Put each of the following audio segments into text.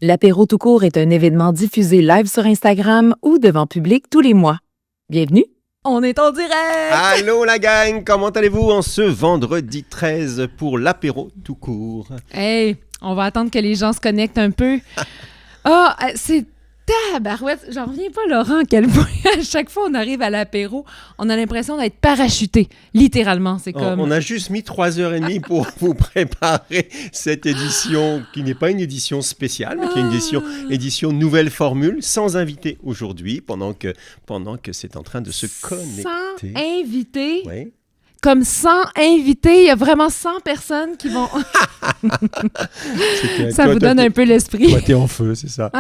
L'apéro tout court est un événement diffusé live sur Instagram ou devant public tous les mois. Bienvenue, on est en direct! Allô la gang, comment allez-vous en ce vendredi 13 pour l'apéro tout court? Hey, on va attendre que les gens se connectent un peu. C'est tabarouette. J'en reviens pas, Laurent, à quel point à chaque fois on arrive à l'apéro, on a l'impression d'être parachuté. Littéralement, c'est comme... On a juste mis 3h30 pour vous préparer cette édition qui n'est pas une édition spéciale, mais qui est une édition nouvelle formule, sans invité aujourd'hui, pendant que c'est en train de se connecter. Sans invité? Oui. Comme 100 invités, il y a vraiment 100 personnes qui vont... Ça vous donne un peu l'esprit. Toi, t'es en feu, c'est ça.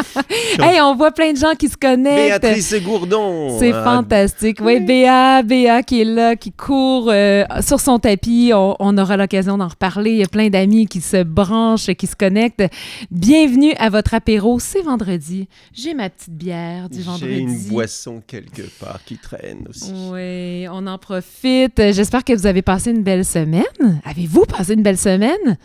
Hey, on voit plein de gens qui se connectent. Béatrice Gourdon. C'est fantastique. Oui, Béa qui est là, qui court sur son tapis. On aura l'occasion d'en reparler. Il y a plein d'amis qui se branchent, qui se connectent. Bienvenue à votre apéro. C'est vendredi. J'ai ma petite bière du vendredi. J'ai une boisson quelque part qui traîne aussi. Oui, on en profite. J'espère que vous avez passé une belle semaine. Avez-vous passé une belle semaine?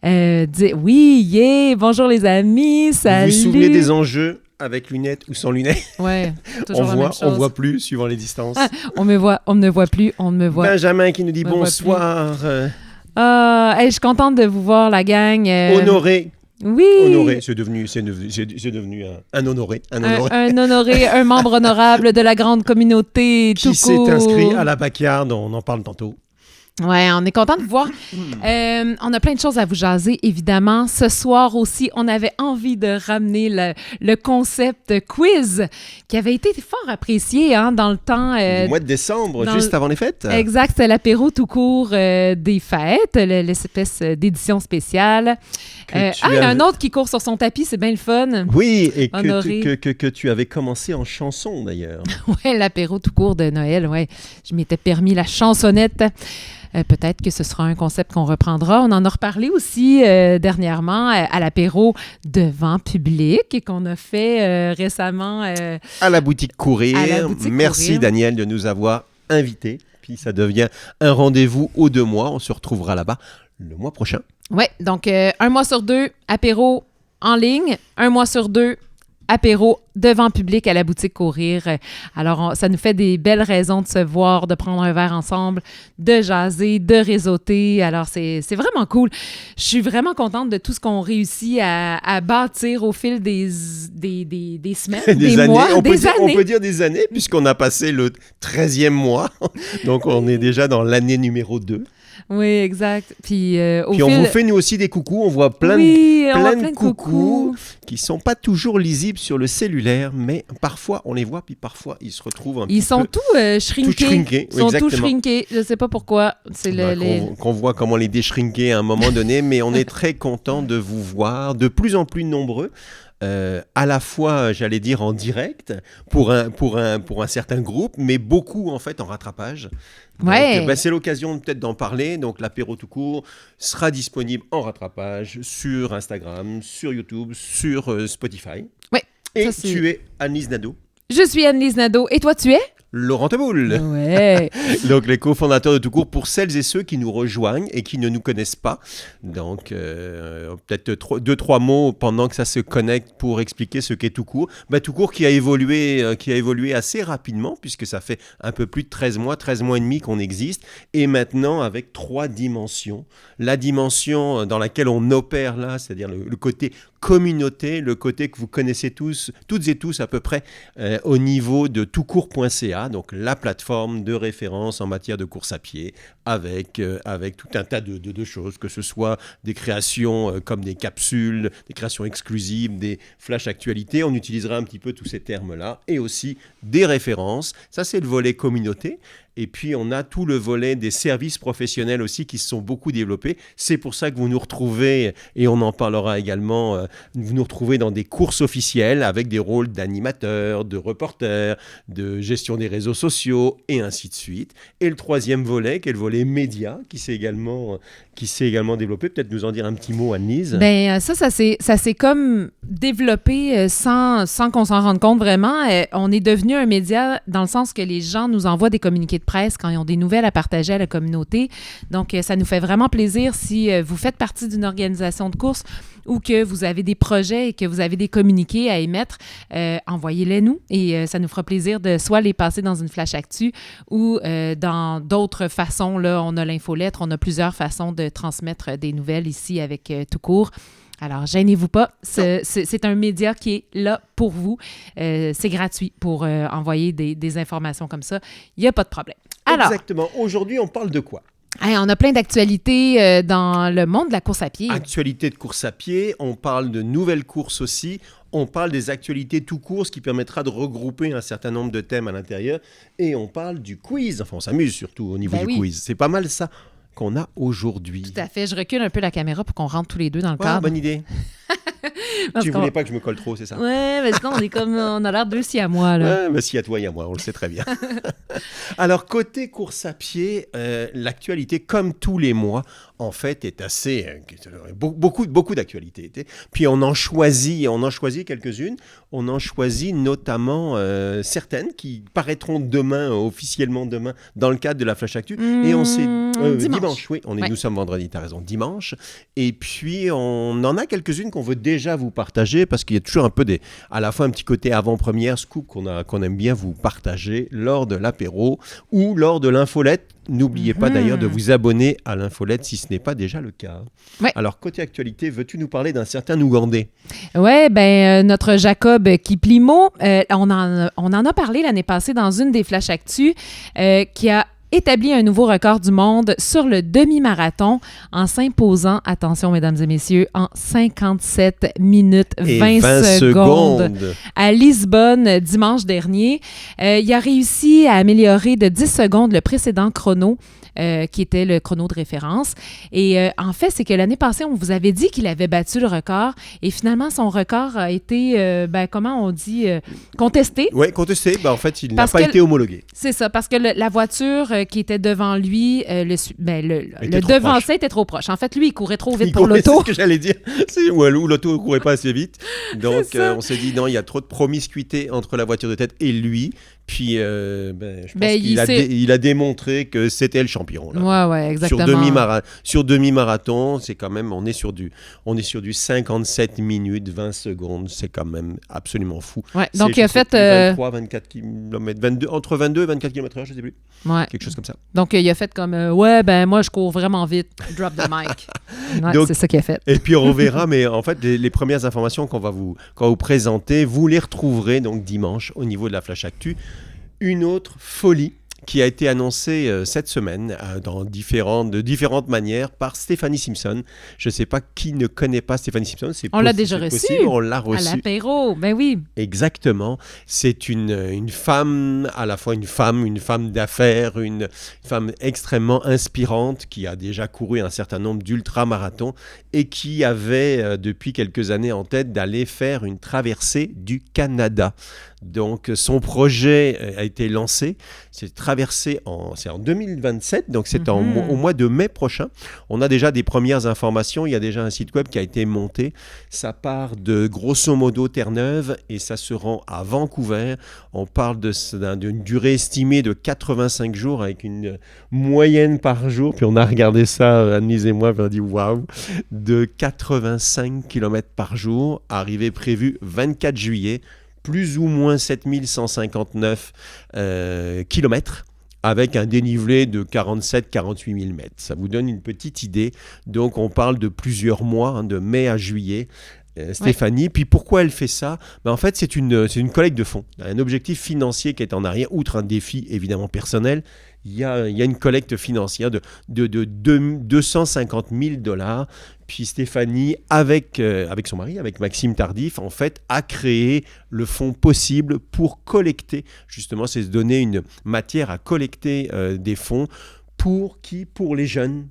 Oui, yeah! Bonjour les amis, salut! Vous vous souvenez des enjeux avec lunettes ou sans lunettes? Oui, toujours la même chose. On voit plus suivant les distances. On ne me voit plus, on ne me voit. Benjamin qui nous dit bonsoir. Je suis contente de vous voir, la gang. Honoré. Oui! Honoré, c'est devenu un honoré. Un honoré, un membre honorable de la grande communauté tout qui court. s'est inscrit à la backyard, on en parle tantôt. Ouais, on est content de vous voir. On a plein de choses à vous jaser, évidemment. Ce soir aussi, on avait envie de ramener le concept quiz qui avait été fort apprécié dans le temps. Du mois de décembre, juste avant les fêtes. Exact, c'était l'apéro tout court des fêtes, l'espèce d'édition spéciale. Il y a un autre qui court sur son tapis, c'est bien le fun. Oui, et que tu avais commencé en chanson d'ailleurs. Oui, l'apéro tout court de Noël, oui. Je m'étais permis la chansonnette. Peut-être que ce sera un concept qu'on reprendra. On en a reparlé aussi dernièrement à l'apéro devant public et qu'on a fait récemment. À la boutique Courir. Merci Daniel de nous avoir invités. Puis ça devient un rendez-vous aux 2 mois. On se retrouvera là-bas le mois prochain. Oui, donc 1 mois sur 2, apéro en ligne. 1 mois sur 2, apéro devant public à la boutique Courir. Alors, ça nous fait des belles raisons de se voir, de prendre un verre ensemble, de jaser, de réseauter. Alors, c'est vraiment cool. Je suis vraiment contente de tout ce qu'on réussit à bâtir au fil des semaines, des mois, des années. On peut dire des années, puisqu'on a passé le 13e mois. Donc, on est déjà dans l'année numéro 2. Oui, exact. Puis on vous fait nous aussi des coucous. On voit plein de coucous qui ne sont pas toujours lisibles sur le cellulaire, mais parfois on les voit, puis parfois ils se retrouvent Ils sont tous shrinkés. Ils sont tous shrinkés. Je ne sais pas pourquoi. C'est qu'on voit comment les déshrinker à un moment donné, mais on est très content de vous voir de plus en plus nombreux. À la fois, j'allais dire en direct pour un certain groupe, mais beaucoup en fait en rattrapage. Ouais. Donc, c'est l'occasion peut-être d'en parler. Donc l'apéro tout court sera disponible en rattrapage sur Instagram, sur YouTube, sur Spotify. Oui. Et tu es Anne-Lise Nadeau. Je suis Anne-Lise Nadeau. Et toi, tu es? Laurent Teboul. Ouais. Donc, les cofondateurs de Tout Court, pour celles et ceux qui nous rejoignent et qui ne nous connaissent pas. Donc, peut-être 2-3 mots pendant que ça se connecte pour expliquer ce qu'est Tout Court. Tout Court qui a évolué assez rapidement, puisque ça fait un peu plus de 13 mois et demi qu'on existe. Et maintenant, avec 3 dimensions. La dimension dans laquelle on opère là, c'est-à-dire le côté communauté, le côté que vous connaissez toutes et tous à peu près au niveau de toutcourt.ca, donc la plateforme de référence en matière de course à pied, avec tout un tas de choses, que ce soit des créations comme des capsules, des créations exclusives, des flash actualités. On utilisera un petit peu tous ces termes-là, et aussi des références. Ça, c'est le volet communauté. Et puis, on a tout le volet des services professionnels aussi qui se sont beaucoup développés. C'est pour ça que vous nous retrouvez, et on en parlera également, vous nous retrouvez dans des courses officielles avec des rôles d'animateurs, de reporters, de gestion des réseaux sociaux, et ainsi de suite. Et le 3e volet, qui est le volet média, qui s'est également développé. Peut-être nous en dire un petit mot, Anne-Lise. Ça s'est comme développé sans qu'on s'en rende compte vraiment. On est devenu un média dans le sens que les gens nous envoient des communiqués de presse quand ils ont des nouvelles à partager à la communauté. Donc, ça nous fait vraiment plaisir si vous faites partie d'une organisation de course ou que vous avez des projets et que vous avez des communiqués à émettre, envoyez-les nous et ça nous fera plaisir de soit les passer dans une flash actu ou dans d'autres façons. Là, on a l'infolettre, on a plusieurs façons de transmettre des nouvelles ici avec Tout court. Alors, gênez-vous pas, c'est un média qui est là pour vous. C'est gratuit pour envoyer des informations comme ça. Il n'y a pas de problème. Alors, exactement. Aujourd'hui, on parle de quoi? On a plein d'actualités dans le monde de la course à pied. Actualités de course à pied, on parle de nouvelles courses aussi, on parle des actualités tout court, ce qui permettra de regrouper un certain nombre de thèmes à l'intérieur, et on parle du quiz. Enfin, on s'amuse surtout au niveau du quiz. C'est pas mal ça qu'on a aujourd'hui. Tout à fait. Je recule un peu la caméra pour qu'on rentre tous les deux dans le cadre. Bonne idée. Tu voulais pas que je me colle trop, c'est ça? Ouais, mais sinon, on a l'air deux si à moi, là. Ouais, mais si à toi, il y a moi, on le sait très bien. Alors, côté course à pied, l'actualité, comme tous les mois, en fait, est assez... beaucoup d'actualités. Puis, on en choisit quelques-unes. On en choisit notamment certaines qui paraîtront officiellement demain, dans le cadre de la Flash Actu. Et on s'est... dimanche, oui. Nous sommes vendredi, tu as raison, dimanche. Et puis, on en a quelques-unes qu'on veut déjà vous partager parce qu'il y a toujours à la fois un petit côté avant-première, scoop qu'on aime bien vous partager lors de l'apéro ou lors de l'infolette. N'oubliez pas d'ailleurs de vous abonner à l'infolette si ce n'est pas déjà le cas. Ouais. Alors, côté actualité, veux-tu nous parler d'un certain Ougandais? Oui, notre Jacob Kiplimo, on en a parlé l'année passée dans une des Flash Actu qui a établi un nouveau record du monde sur le demi-marathon en s'imposant, attention mesdames et messieurs, en 57 minutes 20 secondes à Lisbonne dimanche dernier. Il a réussi à améliorer de 10 secondes le précédent chrono qui était le chrono de référence. Et en fait, c'est que l'année passée, on vous avait dit qu'il avait battu le record et finalement, son record a été, comment on dit, contesté. Oui, contesté. En fait, il n'a pas été homologué. C'est ça, parce que la voiture qui était devant lui, le devancé était trop proche. En fait, lui, il courait trop vite pour l'auto. C'est ce que j'allais dire. Ou l'auto ne courait pas assez vite. Donc, on s'est dit, non, il y a trop de promiscuité entre la voiture de tête et lui. Puis, je pense qu'il a démontré que c'était le champion. Là. Ouais, exactement. Sur demi-marathon, c'est quand même, on est sur du 57 minutes, 20 secondes. C'est quand même absolument fou. Ouais, donc, il a fait... 23, 24 km, entre 22 et 24 km/h, je ne sais plus. Ouais. Quelque chose comme ça. Donc, il a fait comme, moi, je cours vraiment vite. Drop the mic. Ouais, donc, c'est ça qu'il a fait. Et puis, on verra, mais en fait, les premières informations qu'on va vous présenter, vous les retrouverez donc dimanche au niveau de la Flash Actu. Une autre folie qui a été annoncée cette semaine de différentes manières par Stéphanie Simpson. Je ne sais pas qui ne connaît pas Stéphanie Simpson. On l'a déjà reçue. On l'a reçue. À l'apéro, ben oui. Exactement. C'est une femme, à la fois une femme d'affaires, une femme extrêmement inspirante qui a déjà couru un certain nombre d'ultramarathons et qui avait depuis quelques années en tête d'aller faire une traversée du Canada. Donc, son projet a été lancé. C'est traversé c'est en 2027, donc c'est au mois de mai prochain. On a déjà des premières informations. Il y a déjà un site web qui a été monté. Ça part de grosso modo Terre-Neuve et ça se rend à Vancouver. On parle d'une durée estimée de 85 jours avec une moyenne par jour. Puis on a regardé ça, Annelise et moi, puis on a dit waouh, de 85 km par jour. Arrivée prévue 24 juillet. Plus ou moins 7159 km avec un dénivelé de 47-48 000 mètres. Ça vous donne une petite idée. Donc, on parle de plusieurs mois, de mai à juillet. Stéphanie. Ouais. Puis pourquoi elle fait ça? En fait, c'est une collecte de fonds. Un objectif financier qui est en arrière, outre un défi évidemment personnel. Il y a une collecte financière de 250 000 $. Puis Stéphanie, avec son mari, avec Maxime Tardif, en fait, a créé le fonds possible pour collecter. Justement, c'est se donner une matière à collecter des fonds. Pour qui? Pour les jeunes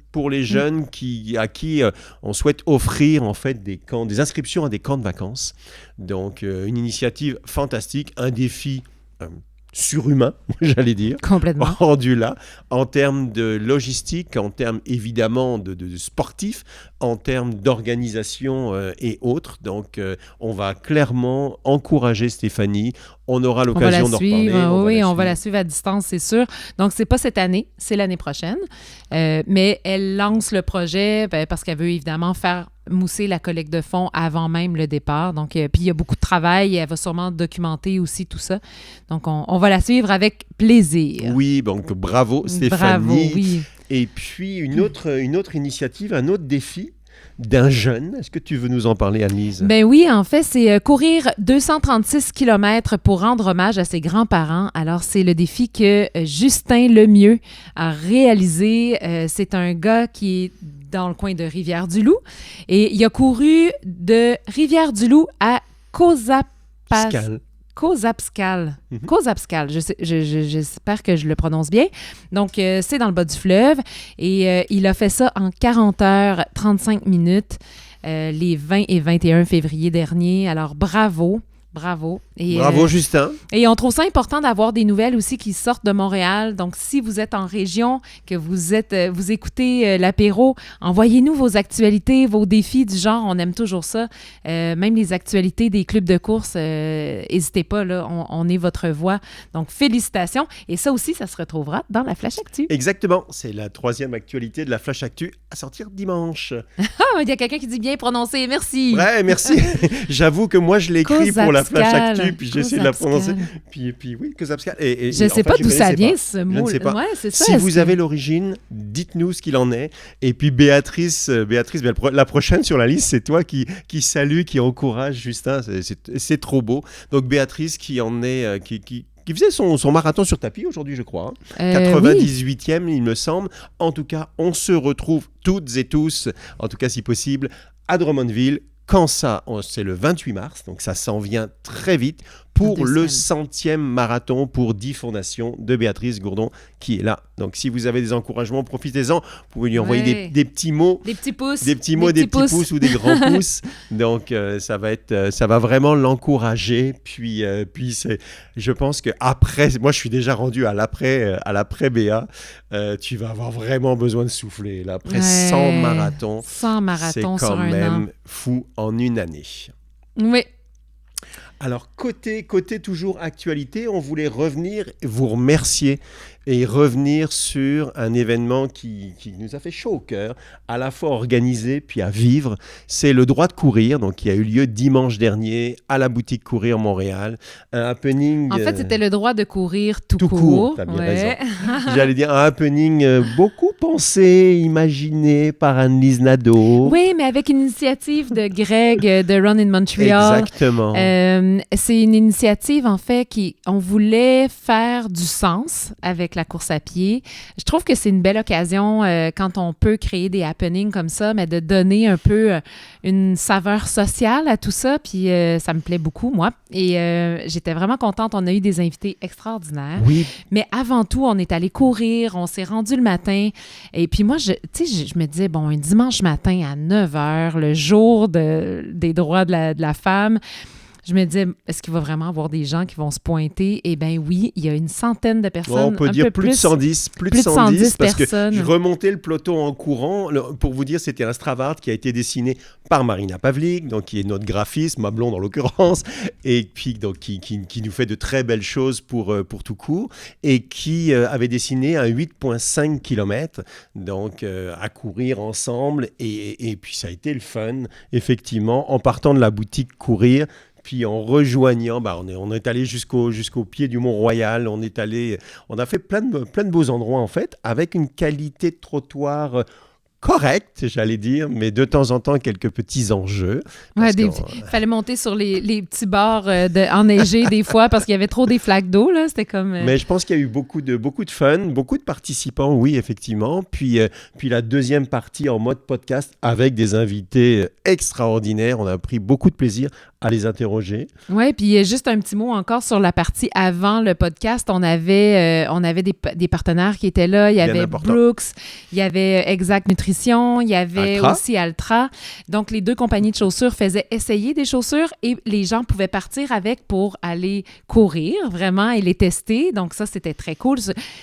à qui on souhaite offrir en fait des inscriptions à des camps de vacances. Donc une initiative fantastique, un défi surhumain, j'allais dire, complètement rendu là, en termes de logistique, en termes évidemment de sportifs, en termes d'organisation et autres. Donc, on va clairement encourager Stéphanie. On aura l'occasion d'en reparler. On va la suivre à distance, c'est sûr. Donc, c'est pas cette année, c'est l'année prochaine. Mais elle lance le projet parce qu'elle veut évidemment faire mousser la collecte de fonds avant même le départ. Donc, puis il y a beaucoup de travail. Elle va sûrement documenter aussi tout ça. Donc, on va la suivre avec plaisir. Oui, donc bravo Stéphanie. Bravo, oui. Et puis une autre initiative, un autre défi d'un jeune. Est-ce que tu veux nous en parler, Anne-Lise? Ben oui, en fait, c'est courir 236 km pour rendre hommage à ses grands-parents. Alors, c'est le défi que Justin Lemieux a réalisé. C'est un gars qui est dans le coin de Rivière-du-Loup et il a couru de Rivière-du-Loup à Pascal. Kozapskal. Kozapskal, j'espère que je le prononce bien. Donc, c'est dans le bas du fleuve et il a fait ça en 40 heures 35 minutes les 20 et 21 février dernier. Alors, bravo. Bravo. Bravo, Justin. Et on trouve ça important d'avoir des nouvelles aussi qui sortent de Montréal. Donc, si vous êtes en région, que vous écoutez l'apéro, envoyez-nous vos actualités, vos défis du genre. On aime toujours ça. Même les actualités des clubs de course, n'hésitez pas, là, on est votre voix. Donc, félicitations. Et ça aussi, ça se retrouvera dans la Flash Actu. Exactement. C'est la 3e actualité de la Flash Actu à sortir dimanche. Ah, il y a quelqu'un qui dit bien prononcé. Merci. Ouais, merci. J'avoue que moi, je l'ai écrit pour la Flash Actu, puis j'essaie de la prononcer. Puis oui, Kozapskal. Je ne sais pas d'où ça vient, ce mot. Je ne sais pas. Ouais, c'est ça, si vous avez l'origine, dites-nous ce qu'il en est. Et puis Béatrice, la prochaine sur la liste, c'est toi qui salue, qui encourage Justin. C'est trop beau. Donc Béatrice qui en est... qui faisait son marathon sur tapis aujourd'hui, je crois. 98e, oui. Il me semble. En tout cas, on se retrouve toutes et tous, en tout cas si possible, à Drummondville. Quand ça, c'est le 28 mars, donc ça s'en vient très vite pour le 100e marathon pour 10 fondations de Béatrice Gourdon qui est là. Donc si vous avez des encouragements, profitez-en. Vous pouvez lui envoyer des petits mots. Des petits pouces. Des petits mots, des petits pouces ou des grands pouces. Donc ça va vraiment l'encourager. Puis je pense qu'après, moi je suis déjà rendu à l'après Béa. Tu vas avoir vraiment besoin de souffler. Là. Après 100 marathons, 100 marathons c'est quand même fou en une année. Oui. Alors, côté toujours actualité, on voulait vous remercier et revenir sur un événement qui nous a fait chaud au cœur, à la fois organisé puis à vivre. C'est le droit de courir, donc qui a eu lieu dimanche dernier à la boutique Courir Montréal. Un happening... En fait, c'était le droit de courir tout court. T'as bien raison. J'allais dire un happening beaucoup pensé, imaginé par Anne-Lise Nadeau. Oui, mais avec une initiative de Greg de Run in Montreal. Exactement. C'est une initiative, en fait, on voulait faire du sens avec la course à pied. Je trouve que c'est une belle occasion quand on peut créer des happenings comme ça, mais de donner un peu une saveur sociale à tout ça. Puis ça me plaît beaucoup, moi. Et j'étais vraiment contente. On a eu des invités extraordinaires. Oui. Mais avant tout, on est allé courir. On s'est rendu le matin. Et puis moi, je me disais, bon, un dimanche matin à 9h, le jour des droits de la femme, je me disais, est-ce qu'il va vraiment avoir des gens qui vont se pointer? Eh bien oui, il y a une centaine de personnes. On peut dire plus de 110. Plus de 110 parce personnes. Que je remontais le peloton en courant. Pour vous dire, c'était un Stravard qui a été dessiné par Marina Pavlik, donc qui est notre graphiste, ma blonde en l'occurrence, et puis donc, qui nous fait de très belles choses pour tout court, et qui avait dessiné un 8,5 km, donc à courir ensemble. Et puis ça a été le fun, effectivement, en partant de la boutique Courir. Puis en rejoignant, on est allé jusqu'au pied du Mont-Royal. On a fait plein de beaux endroits en fait, avec une qualité de trottoir correcte, j'allais dire, mais de temps en temps quelques petits enjeux. Ouais, fallait monter sur les petits bords enneigés des fois parce qu'il y avait trop des flaques d'eau là. C'était comme. Mais je pense qu'il y a eu beaucoup de fun, beaucoup de participants, oui effectivement. Puis la deuxième partie en mode podcast avec des invités extraordinaires. On a pris beaucoup de plaisir à les interroger. Oui, puis juste un petit mot encore sur la partie avant le podcast. On avait des partenaires qui étaient là. Il y avait Brooks, il y avait Exact Nutrition, il y avait aussi Altra. Donc, les deux compagnies de chaussures faisaient essayer des chaussures et les gens pouvaient partir avec pour aller courir vraiment et les tester. Donc, ça, c'était très cool.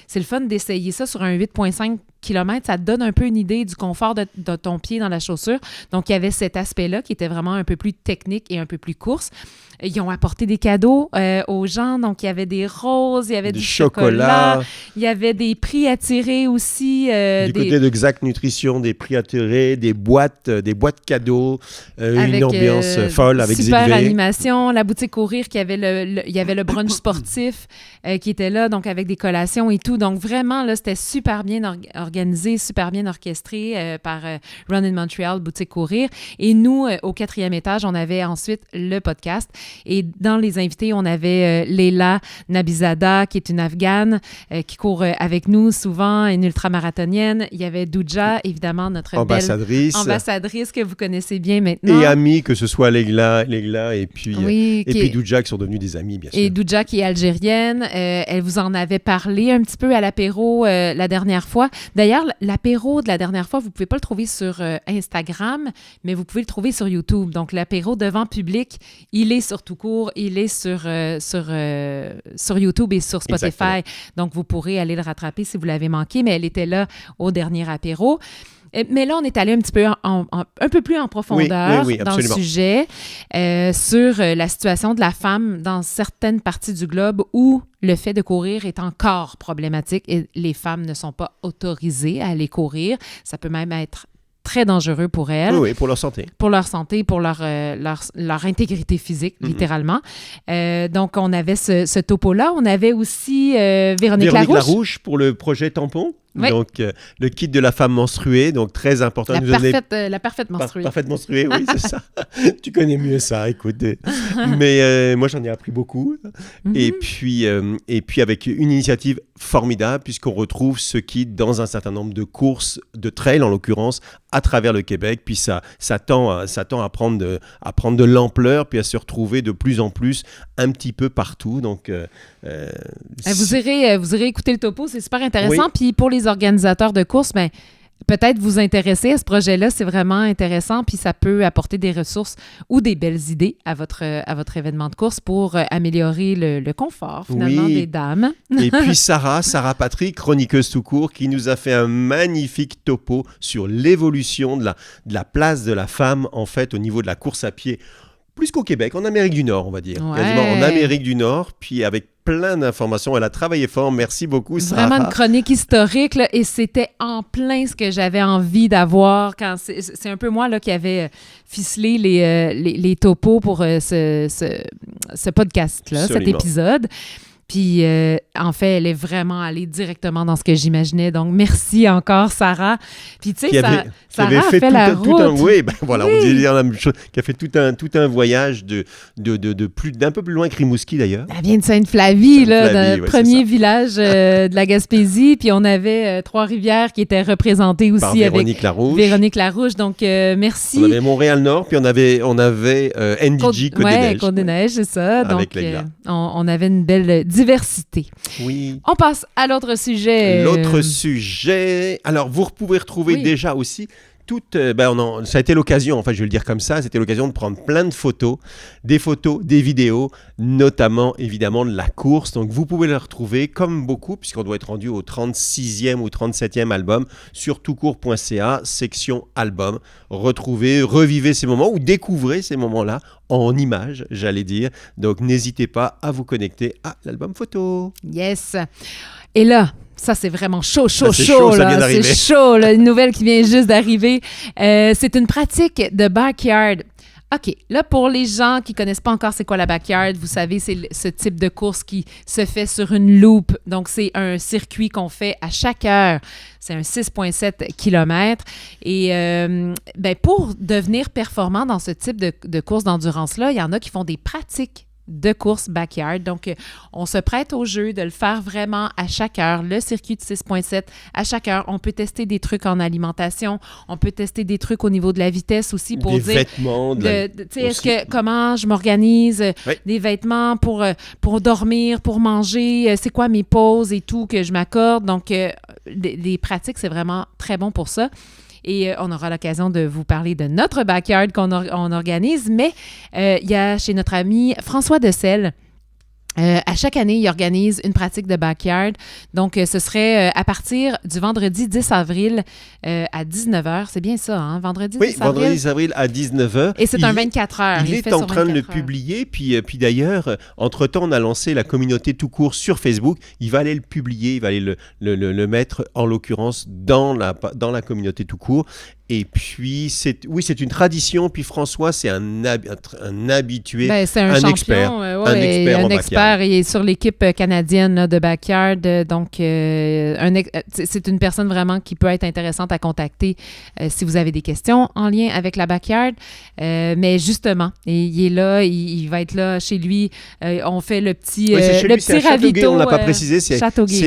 C'est le fun d'essayer ça sur un 8,5 kilomètres, ça te donne un peu une idée du confort de ton pied dans la chaussure. Donc, il y avait cet aspect-là qui était vraiment un peu plus technique et un peu plus course. Ils ont apporté des cadeaux aux gens. Donc, il y avait des roses, il y avait du chocolat. Il y avait des prix à tirer aussi. Côté de Exact Nutrition, des prix à tirer, des boîtes cadeaux, une ambiance folle avec super Zigvé. Animation. La boutique Courir, il y avait le brunch sportif qui était là, donc avec des collations et tout. Donc, vraiment, là, c'était super bien organisé, super bien orchestré par Run in Montreal, boutique Courir. Et nous, au 4e étage, on avait ensuite le podcast. Et dans les invités, on avait Leila Nabizada, qui est une Afghane, qui court avec nous souvent, une ultramarathonienne. Il y avait Douja, évidemment, notre ambassadrice. Belle ambassadrice que vous connaissez bien maintenant. Et amie, que ce soit Leila et puis, puis Douja, qui sont devenus des amis, bien sûr. Et Douja, qui est algérienne. Elle vous en avait parlé un petit peu à l'apéro la dernière fois. D'ailleurs, l'apéro de la dernière fois, vous ne pouvez pas le trouver sur Instagram, mais vous pouvez le trouver sur YouTube. Donc, l'apéro devant public, il est sur Tout court, il est sur YouTube et sur Spotify. Exactement. Donc, vous pourrez aller le rattraper si vous l'avez manqué, mais elle était là au dernier apéro. Mais là, on est allé un petit peu un peu plus en profondeur dans le sujet sur la situation de la femme dans certaines parties du globe où le fait de courir est encore problématique et les femmes ne sont pas autorisées à aller courir. Ça peut même être très dangereux pour elles. Oui, pour leur santé. Pour leur santé, pour leur intégrité physique, littéralement. Donc, on avait ce topo-là. On avait aussi Véronique Larouche pour le projet Tampon. Oui. Donc, le kit de la femme menstruée, donc très important. La parfaite menstruée. Parfaite menstruée, oui, c'est ça. Tu connais mieux ça, écoute. Mais moi, j'en ai appris beaucoup. Mm-hmm. Et puis, avec une initiative formidable, puisqu'on retrouve ce kit dans un certain nombre de courses, de trail en l'occurrence, à travers le Québec. Puis, ça tend à prendre de l'ampleur, puis à se retrouver de plus en plus un petit peu partout. Donc, vous irez écouter le topo, c'est super intéressant. Oui. Puis, pour les organisateurs de courses, ben, peut-être vous intéresser à ce projet-là, c'est vraiment intéressant, puis ça peut apporter des ressources ou des belles idées à votre événement de course pour améliorer le confort, finalement, des dames. Et puis Sarah Patrick, chroniqueuse tout court, qui nous a fait un magnifique topo sur l'évolution de la place de la femme, en fait, au niveau de la course à pied, plus qu'au Québec, en Amérique du Nord, on va dire. Ouais. Quasiment en Amérique du Nord, puis avec plein d'informations. Elle a travaillé fort. Merci beaucoup, Sarah. Vraiment une chronique historique, là, et c'était en plein ce que j'avais envie d'avoir. C'est un peu moi là, qui avait ficelé les topos pour ce podcast-là, cet épisode. Puis, en fait, elle est vraiment allée directement dans ce que j'imaginais. Donc, merci encore, Sarah. Puis, tu sais, Sarah a fait la route. On dit la même chose. Qui a fait tout un voyage d'un peu plus loin que Rimouski, d'ailleurs. Elle vient de Sainte-Flavie, le premier village de la Gaspésie. Puis, on avait Trois-Rivières qui était représenté aussi par Véronique Larouche. Véronique Larouche. Donc, merci. On avait Montréal-Nord, puis on avait NDG Côte-des-Neiges. Côte-des-Neiges, c'est ça. Avec donc, on avait une belle diversité. Oui. On passe à l'autre sujet. L'autre sujet. Alors, vous pouvez retrouver déjà aussi ça a été l'occasion, je vais le dire comme ça, c'était l'occasion de prendre plein de photos, des vidéos, notamment, évidemment, de la course. Donc, vous pouvez les retrouver, comme beaucoup, puisqu'on doit être rendu au 36e ou 37e album, sur toutcourt.ca, section album. Retrouvez, revivez ces moments ou découvrez ces moments-là en images, j'allais dire. Donc, n'hésitez pas à vous connecter à l'album photo. Yes. Et là, ça, c'est vraiment chaud. Ça C'est chaud, là, une nouvelle qui vient juste d'arriver. C'est une pratique de backyard. OK, là, pour les gens qui ne connaissent pas encore c'est quoi la backyard, vous savez, c'est ce type de course qui se fait sur une loop. Donc, c'est un circuit qu'on fait à chaque heure. C'est un 6,7 km. Et pour devenir performant dans ce type de course d'endurance-là, il y en a qui font des pratiques de course backyard. Donc, on se prête au jeu de le faire vraiment à chaque heure. Le circuit de 6,7 à chaque heure. On peut tester des trucs en alimentation. On peut tester des trucs au niveau de la vitesse aussi pour des dire... vêtements. Comment je m'organise, des vêtements pour dormir, pour manger, c'est quoi mes pauses et tout que je m'accorde. Donc, des pratiques, c'est vraiment très bon pour ça. Et on aura l'occasion de vous parler de notre backyard qu'on organise. Mais il y a chez notre ami François Decelle À chaque année, il organise une pratique de backyard. Donc, ce serait à partir du vendredi 10 avril à 19h. C'est bien ça, hein? Vendredi 10 avril? Oui, vendredi 10 avril à 19h. Et c'est un 24 heures. Il est en train de le publier. Puis d'ailleurs, entre-temps, on a lancé la communauté tout court sur Facebook. Il va aller le publier, il va aller le mettre, en l'occurrence, dans la communauté tout court. Et puis, c'est une tradition. Puis François, c'est un habitué, c'est un champion, expert. Un expert en backyard. Il est sur l'équipe canadienne là, de backyard. Donc, c'est une personne vraiment qui peut être intéressante à contacter si vous avez des questions en lien avec la backyard. Mais justement, il est là, il va être là chez lui. On fait le petit, ravito. On ne l'a pas précisé, c'est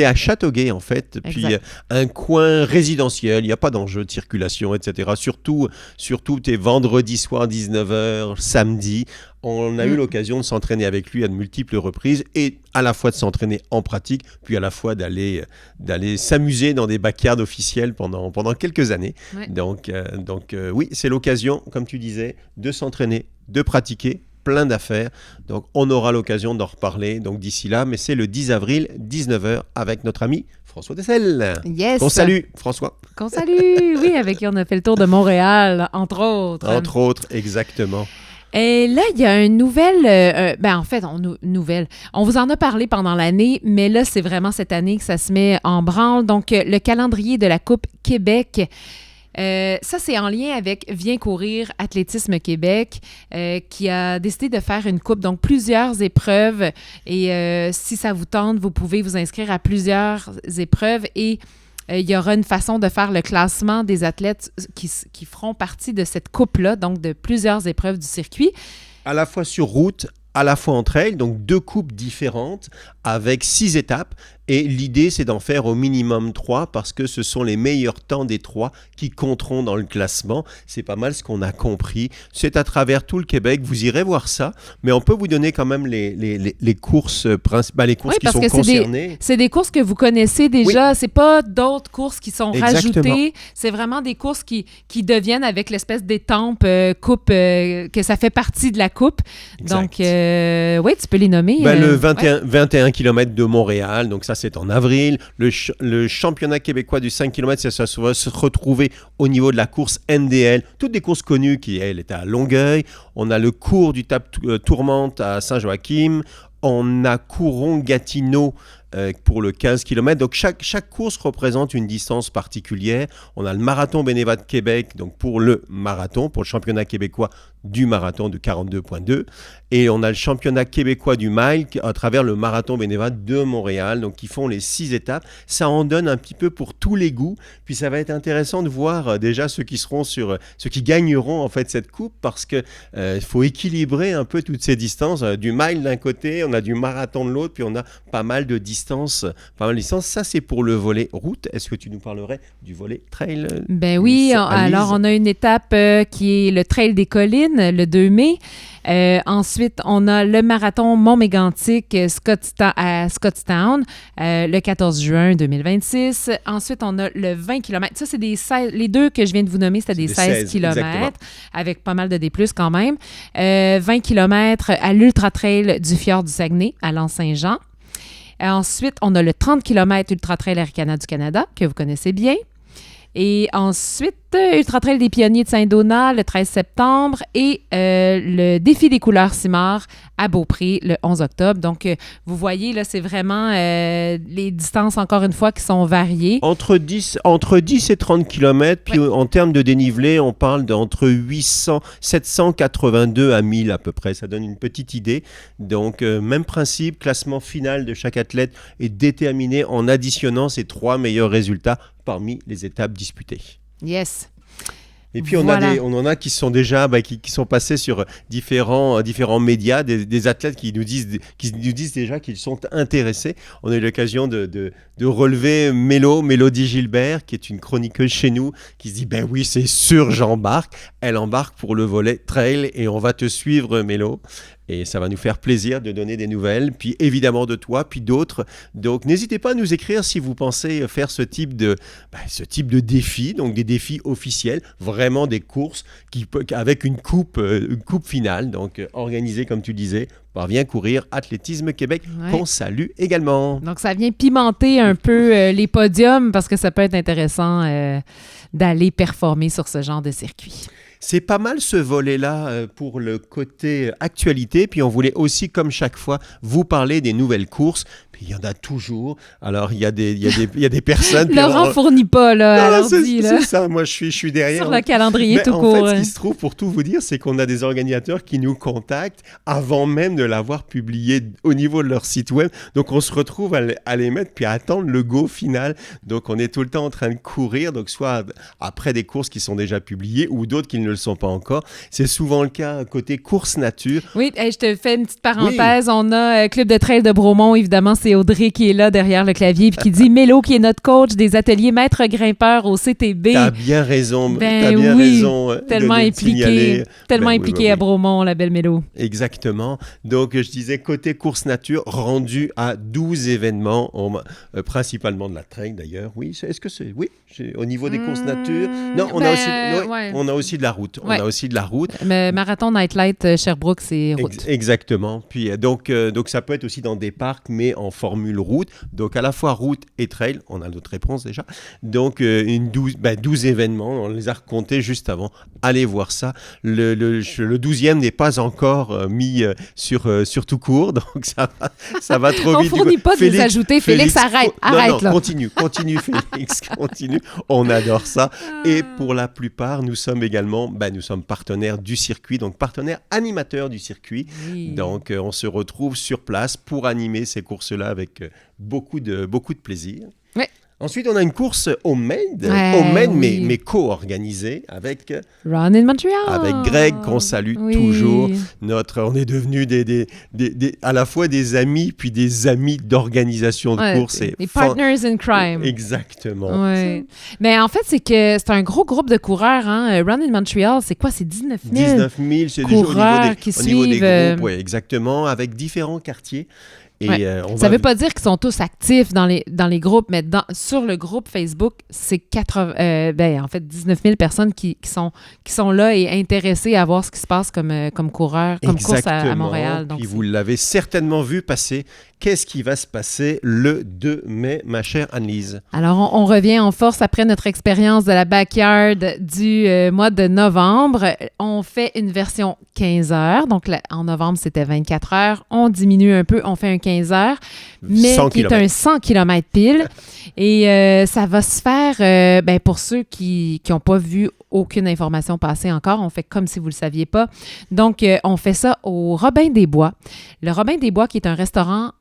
à Châteauguay, en fait. Puis, un coin résidentiel. Il n'y a pas d'enjeu de circulation, etc. Surtout tes vendredis soirs 19h, samedi. On a eu l'occasion de s'entraîner avec lui à de multiples reprises et à la fois de s'entraîner en pratique, puis à la fois d'aller s'amuser dans des backyards officiels pendant quelques années. Ouais. Donc, oui, c'est l'occasion, comme tu disais, de s'entraîner, de pratiquer, plein d'affaires. Donc, on aura l'occasion d'en reparler d'ici là, mais c'est le 10 avril, 19h, avec notre ami François Dessel. Yes. Qu'on salue, François. Qu'on salue, oui, avec qui on a fait le tour de Montréal, entre autres. Entre autres, exactement. Et là, il y a une nouvelle, nouvelle. On vous en a parlé pendant l'année, mais là, c'est vraiment cette année que ça se met en branle. Donc, le calendrier de la Coupe Québec. Ça, c'est en lien avec Viens courir Athlétisme Québec qui a décidé de faire une coupe, donc plusieurs épreuves. Et si ça vous tente, vous pouvez vous inscrire à plusieurs épreuves et il y aura une façon de faire le classement des athlètes qui feront partie de cette coupe-là, donc de plusieurs épreuves du circuit. À la fois sur route, à la fois en trail, donc 2 coupes différentes avec 6 étapes. Et l'idée, c'est d'en faire au minimum 3 parce que ce sont les meilleurs temps des 3 qui compteront dans le classement. C'est pas mal ce qu'on a compris. C'est à travers tout le Québec. Vous irez voir ça. Mais on peut vous donner quand même les courses principales, les courses qui sont concernées. C'est des courses que vous connaissez déjà. Oui. C'est pas d'autres courses qui sont rajoutées. C'est vraiment des courses qui deviennent avec l'espèce d'étampe coupe, que ça fait partie de la coupe. Exact. Donc, oui, tu peux les nommer. Le 21 km de Montréal. Donc, ça, c'est en avril. Le championnat québécois du 5 km, ça va se retrouver au niveau de la course NDL. Toutes des courses connues qui, elle, est à Longueuil. On a le cours du Tape Tourmente à Saint-Joachim. On a Couronne-Gatineau pour le 15 km. Donc, chaque course représente une distance particulière. On a le marathon Bénévat de Québec, donc pour le marathon, pour le championnat québécois du marathon de 42,2. Et on a le championnat québécois du mile à travers le marathon Bénévat de Montréal, donc qui font les 6 étapes. Ça en donne un petit peu pour tous les goûts. Puis ça va être intéressant de voir déjà ceux qui gagneront en fait cette coupe parce que faut équilibrer un peu toutes ces distances. Du mile d'un côté, on a du marathon de l'autre, puis on a pas mal de distances. Ça, c'est pour le volet route. Est-ce que tu nous parlerais du volet trail? Ben oui, alors on a une étape qui est le Trail des Collines, le 2 mai. Ensuite, on a le marathon Mont-Mégantic à Scottstown le 14 juin 2026. Ensuite, on a le 20 km. Ça, c'est les deux que je viens de vous nommer, c'était des 16 km avec pas mal de D+, quand même. 20 km à l'Ultra Trail du Fjord du Saguenay à L'Anse-Saint-Jean. Ensuite, on a le 30 km Ultra Trail Arikana du Canada, que vous connaissez bien. Et ensuite, Ultra Trail des Pionniers de Saint-Donat le 13 septembre et le Défi des couleurs Simard à Beaupré le 11 octobre. Donc, vous voyez, là, c'est vraiment les distances, encore une fois, qui sont variées. Entre 10 et 30 km, puis en termes de dénivelé, on parle d'entre 782 à 1000 à peu près. Ça donne une petite idée. Donc, même principe, classement final de chaque athlète est déterminé en additionnant ses 3 meilleurs résultats parmi les étapes disputées. Yes. Et puis, on en a qui sont déjà qui sont passés sur différents médias, des athlètes qui nous disent déjà qu'ils sont intéressés. On a eu l'occasion de relever Mélodie Gilbert, qui est une chroniqueuse chez nous, qui se dit « Ben oui, c'est sûr, j'embarque ». Elle embarque pour le volet trail et on va te suivre, Mélo. et ça va nous faire plaisir de donner des nouvelles, puis évidemment de toi, puis d'autres. Donc n'hésitez pas à nous écrire si vous pensez faire ce type de défi, donc des défis officiels, vraiment des courses avec une coupe finale, donc organisée comme tu disais, par Viens courir Athlétisme Québec, qu'on salue également. Donc ça vient pimenter un peu les podiums parce que ça peut être intéressant d'aller performer sur ce genre de circuit. C'est pas mal ce volet-là pour le côté actualité. Puis on voulait aussi, comme chaque fois, vous parler des nouvelles courses. Puis il y en a toujours. Alors il y a des personnes... Laurent fournit pas, là, c'est ça, moi je suis derrière. Sur le calendrier tout court. En fait, ce qui se trouve, pour tout vous dire, c'est qu'on a des organisateurs qui nous contactent avant même de l'avoir publié au niveau de leur site web. Donc on se retrouve à les mettre puis à attendre le go final. Donc on est tout le temps en train de courir, donc soit après des courses qui sont déjà publiées ou d'autres qui ne le sont pas encore. C'est souvent le cas côté course nature. Oui, je te fais une petite parenthèse. Oui. On a Club de trail de Bromont, évidemment, c'est Audrey qui est là derrière le clavier puis qui dit Mélo qui est notre coach des ateliers maître grimpeur au CTB. T'as bien raison. Tellement impliqué oui. À Bromont, la belle Mélo. Exactement. Donc je disais côté course nature rendu à 12 événements, principalement de la trail d'ailleurs. Oui, est-ce que c'est au niveau des courses nature. Non, on a aussi de la route. On a aussi de la route. Mais Marathon Nightlight Sherbrooke, c'est route. Exactement. Puis donc ça peut être aussi dans des parcs, mais en formule route. Donc à la fois route et trail, on a notre réponse déjà. Donc 12 événements, on les a recomptés juste avant. Allez voir ça. Le 12e n'est pas encore mis sur tout court, donc ça va trop vite. On ne fournit pas de les ajouter. Félix, arrête là. Continue Félix, continue. On adore ça. Et pour la plupart, nous sommes également partenaires du circuit, donc partenaires animateurs du circuit. Oui. Donc, on se retrouve sur place pour animer ces courses-là avec beaucoup de plaisir. Oui. Ensuite, on a une course homemade, mais co-organisée avec Run in Montreal. Avec Greg, qu'on salue toujours. On est devenus à la fois des amis, puis des amis d'organisation de courses. Des partners in crime. Exactement. Ouais. Mais en fait, c'est un gros groupe de coureurs. Hein. Run in Montreal, c'est quoi? C'est 19 000 c'est coureurs qui au niveau suivent. Des groupes, exactement, avec différents quartiers. Et ça ne veut pas dire qu'ils sont tous actifs dans les groupes, mais sur le groupe Facebook, c'est 19 000 personnes qui sont là et intéressées à voir ce qui se passe comme coureurs, comme course à Montréal. Donc, puis vous l'avez certainement vu passer. Qu'est-ce qui va se passer le 2 mai, ma chère Anne-Lise? Alors, on revient en force après notre expérience de la backyard du mois de novembre. On fait une version 15 heures. Donc, en novembre, c'était 24 heures. On diminue un peu, on fait un 15 heures, mais qui est un 100 km pile. Et ça va se faire, pour ceux qui n'ont pas vu aucune information passer encore, on fait comme si vous ne le saviez pas. Donc, on fait ça au Robin des Bois. Le Robin des Bois, qui est un restaurant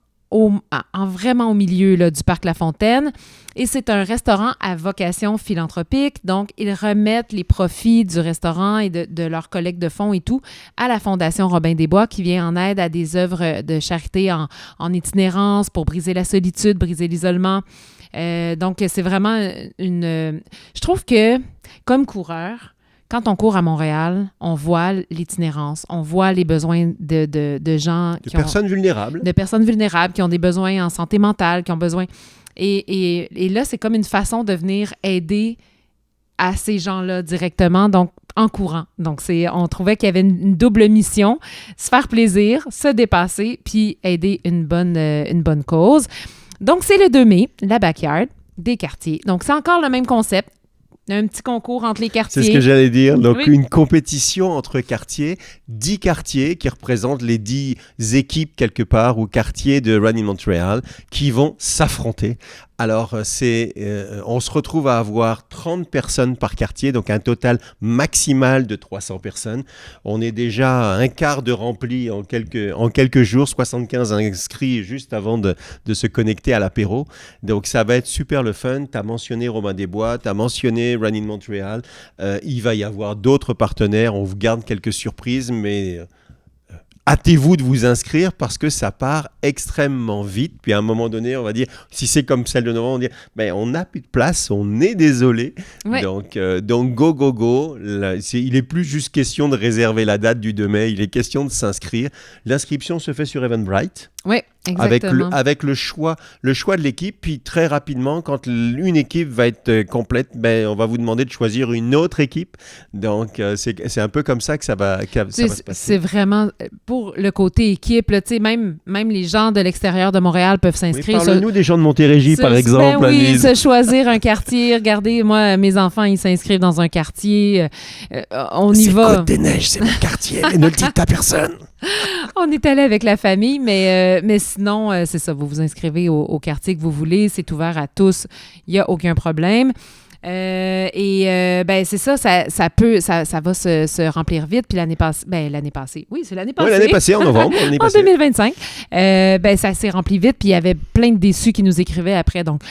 vraiment au milieu là, du parc La Fontaine. Et c'est un restaurant à vocation philanthropique. Donc, ils remettent les profits du restaurant et de leur collecte de fonds et tout à la Fondation Robin des Bois qui vient en aide à des œuvres de charité en itinérance pour briser la solitude, briser l'isolement. Donc, c'est vraiment je trouve que, comme coureur, quand on court à Montréal, on voit l'itinérance, on voit les besoins de gens... De personnes vulnérables. De personnes vulnérables qui ont des besoins en santé mentale, qui ont besoin... Et là, c'est comme une façon de venir aider à ces gens-là directement, donc en courant. Donc, on trouvait qu'il y avait une double mission, se faire plaisir, se dépasser, puis aider une bonne cause. Donc, c'est le 2 mai, la backyard des quartiers. Donc, c'est encore le même concept. Un petit concours entre les quartiers. C'est ce que j'allais dire. Donc, une compétition entre quartiers, 10 quartiers qui représentent les 10 équipes quelque part ou quartiers de Run in Montreal qui vont s'affronter. Alors, on se retrouve à avoir 30 personnes par quartier, donc un total maximal de 300 personnes. On est déjà à un quart de rempli en quelques jours, 75 inscrits juste avant de se connecter à l'apéro. Donc, ça va être super le fun. Tu as mentionné Robin des Bois, tu as mentionné Run in Montreal. Il va y avoir d'autres partenaires. On vous garde quelques surprises, mais... hâtez-vous de vous inscrire parce que ça part extrêmement vite. Puis à un moment donné, on va dire, si c'est comme celle de novembre, on va dire, ben, on n'a plus de place, on est désolé. Ouais. Donc go, go, go. Là, il n'est plus juste question de réserver la date du 2 mai, il est question de s'inscrire. L'inscription se fait sur Eventbrite. Oui, exactement. Avec le choix de l'équipe. Puis très rapidement, quand une équipe va être complète, ben, on va vous demander de choisir une autre équipe. Donc, c'est un peu comme ça que ça va se passer. C'est vraiment pour le côté équipe. Là, même les gens de l'extérieur de Montréal peuvent s'inscrire. Parle-nous des gens de Montérégie, par exemple. Ben oui, Annelise. se choisir un quartier. Regardez, moi, mes enfants, ils s'inscrivent dans un quartier. On y va. C'est Côte-des-Neiges, c'est mon quartier. Mais ne le dites à personne. On est allé avec la famille, mais sinon, c'est ça, vous vous inscrivez au quartier que vous voulez, c'est ouvert à tous, il n'y a aucun problème. Ben c'est ça, ça va se remplir vite. Puis l'année passée, oui, c'est l'année passée. Oui, l'année passée, en novembre. En 2025. Ben ça s'est rempli vite, puis il y avait plein de déçus qui nous écrivaient après, donc...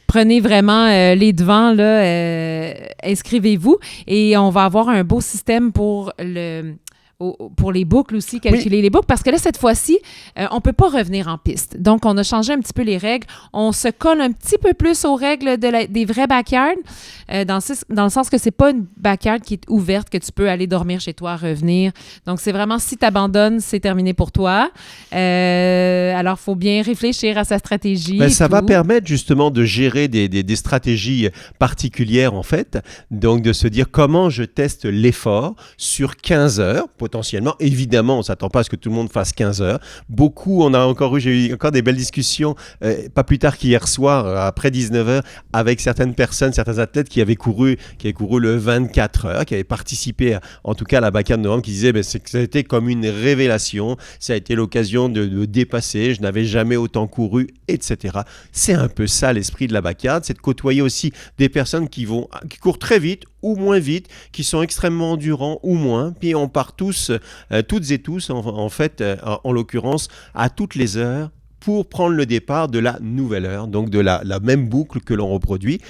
Prenez vraiment les devants, là, inscrivez-vous et on va avoir un beau système pour les boucles aussi, calculer les boucles, parce que là, cette fois-ci, on ne peut pas revenir en piste. Donc, on a changé un petit peu les règles. On se colle un petit peu plus aux règles des vrais backyards, dans le sens que c'est pas une backyard qui est ouverte, que tu peux aller dormir chez toi, revenir. Donc, c'est vraiment, si tu abandonnes, c'est terminé pour toi. Alors, il faut bien réfléchir à sa stratégie. Ben, ça va permettre justement de gérer des stratégies particulières, en fait. Donc, de se dire comment je teste l'effort sur 15 heures, potentiellement. Évidemment, on ne s'attend pas à ce que tout le monde fasse 15 heures. J'ai eu encore des belles discussions, pas plus tard qu'hier soir, après 19 heures, avec certains athlètes qui avaient couru le 24 heures, qui avaient participé, en tout cas à la backyard de novembre, qui disaient que ça a été comme une révélation, ça a été l'occasion de dépasser, je n'avais jamais autant couru, etc. C'est un peu ça l'esprit de la backyard, c'est de côtoyer aussi des personnes qui courent très vite ou moins vite, qui sont extrêmement endurants ou moins, puis on part toutes et tous, en fait, en l'occurrence, à toutes les heures, pour prendre le départ de la nouvelle heure, donc de la même boucle que l'on reproduit.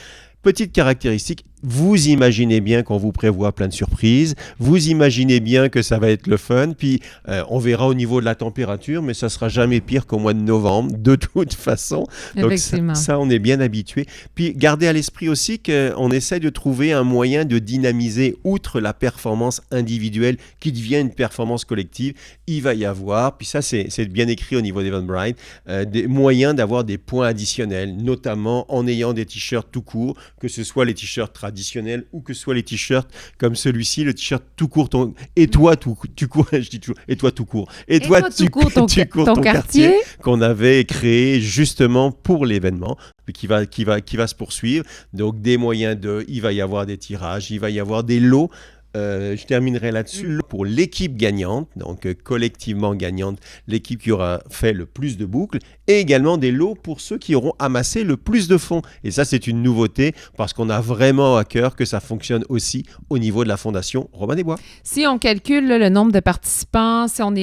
Petite caractéristique, vous imaginez bien qu'on vous prévoit plein de surprises, vous imaginez bien que ça va être le fun, puis on verra au niveau de la température, mais ça sera jamais pire qu'au mois de novembre, de toute façon. Donc ça, on est bien habitué. Puis gardez à l'esprit aussi qu'on essaie de trouver un moyen de dynamiser, outre la performance individuelle qui devient une performance collective, il va y avoir, puis ça c'est bien écrit au niveau d'Eventbrite, des moyens d'avoir des points additionnels, notamment en ayant des t-shirts tout court, que ce soit les t-shirts traditionnels ou que ce soit les t-shirts comme celui-ci, le t-shirt tout court, et toi tout court, je dis toujours, et toi tout court, et toi tout court ton quartier qu'on avait créé justement pour l'événement, qui va se poursuivre. Donc des moyens il va y avoir des tirages, il va y avoir des lots. Je terminerai là-dessus pour l'équipe gagnante, donc collectivement gagnante, l'équipe qui aura fait le plus de boucles, et également des lots pour ceux qui auront amassé le plus de fonds. Et ça, c'est une nouveauté parce qu'on a vraiment à cœur que ça fonctionne aussi au niveau de la Fondation Robin des Bois. Si on calcule le nombre de participants, si on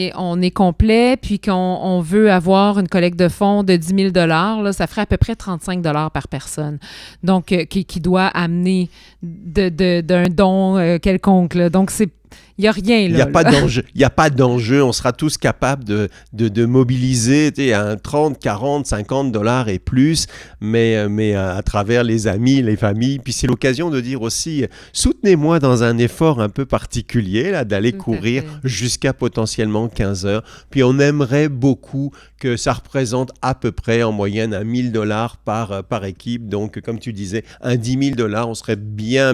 est complet, puis qu'on veut avoir une collecte de fonds de 10 000 $, ça ferait à peu près 35 $ par personne. Donc, qui doit amener d'un don quelconque. Là. Donc, il n'y a rien. Il n'y a pas d'enjeu. On sera tous capables de mobiliser à 30, 40, 50 $ et plus, mais à travers les amis, les familles. Puis c'est l'occasion de dire aussi, soutenez-moi dans un effort un peu particulier, là, d'aller courir jusqu'à potentiellement 15 heures. Puis on aimerait beaucoup que ça représente à peu près en moyenne un 1 000 $ par équipe. Donc, comme tu disais, un 10 000 $, on serait bien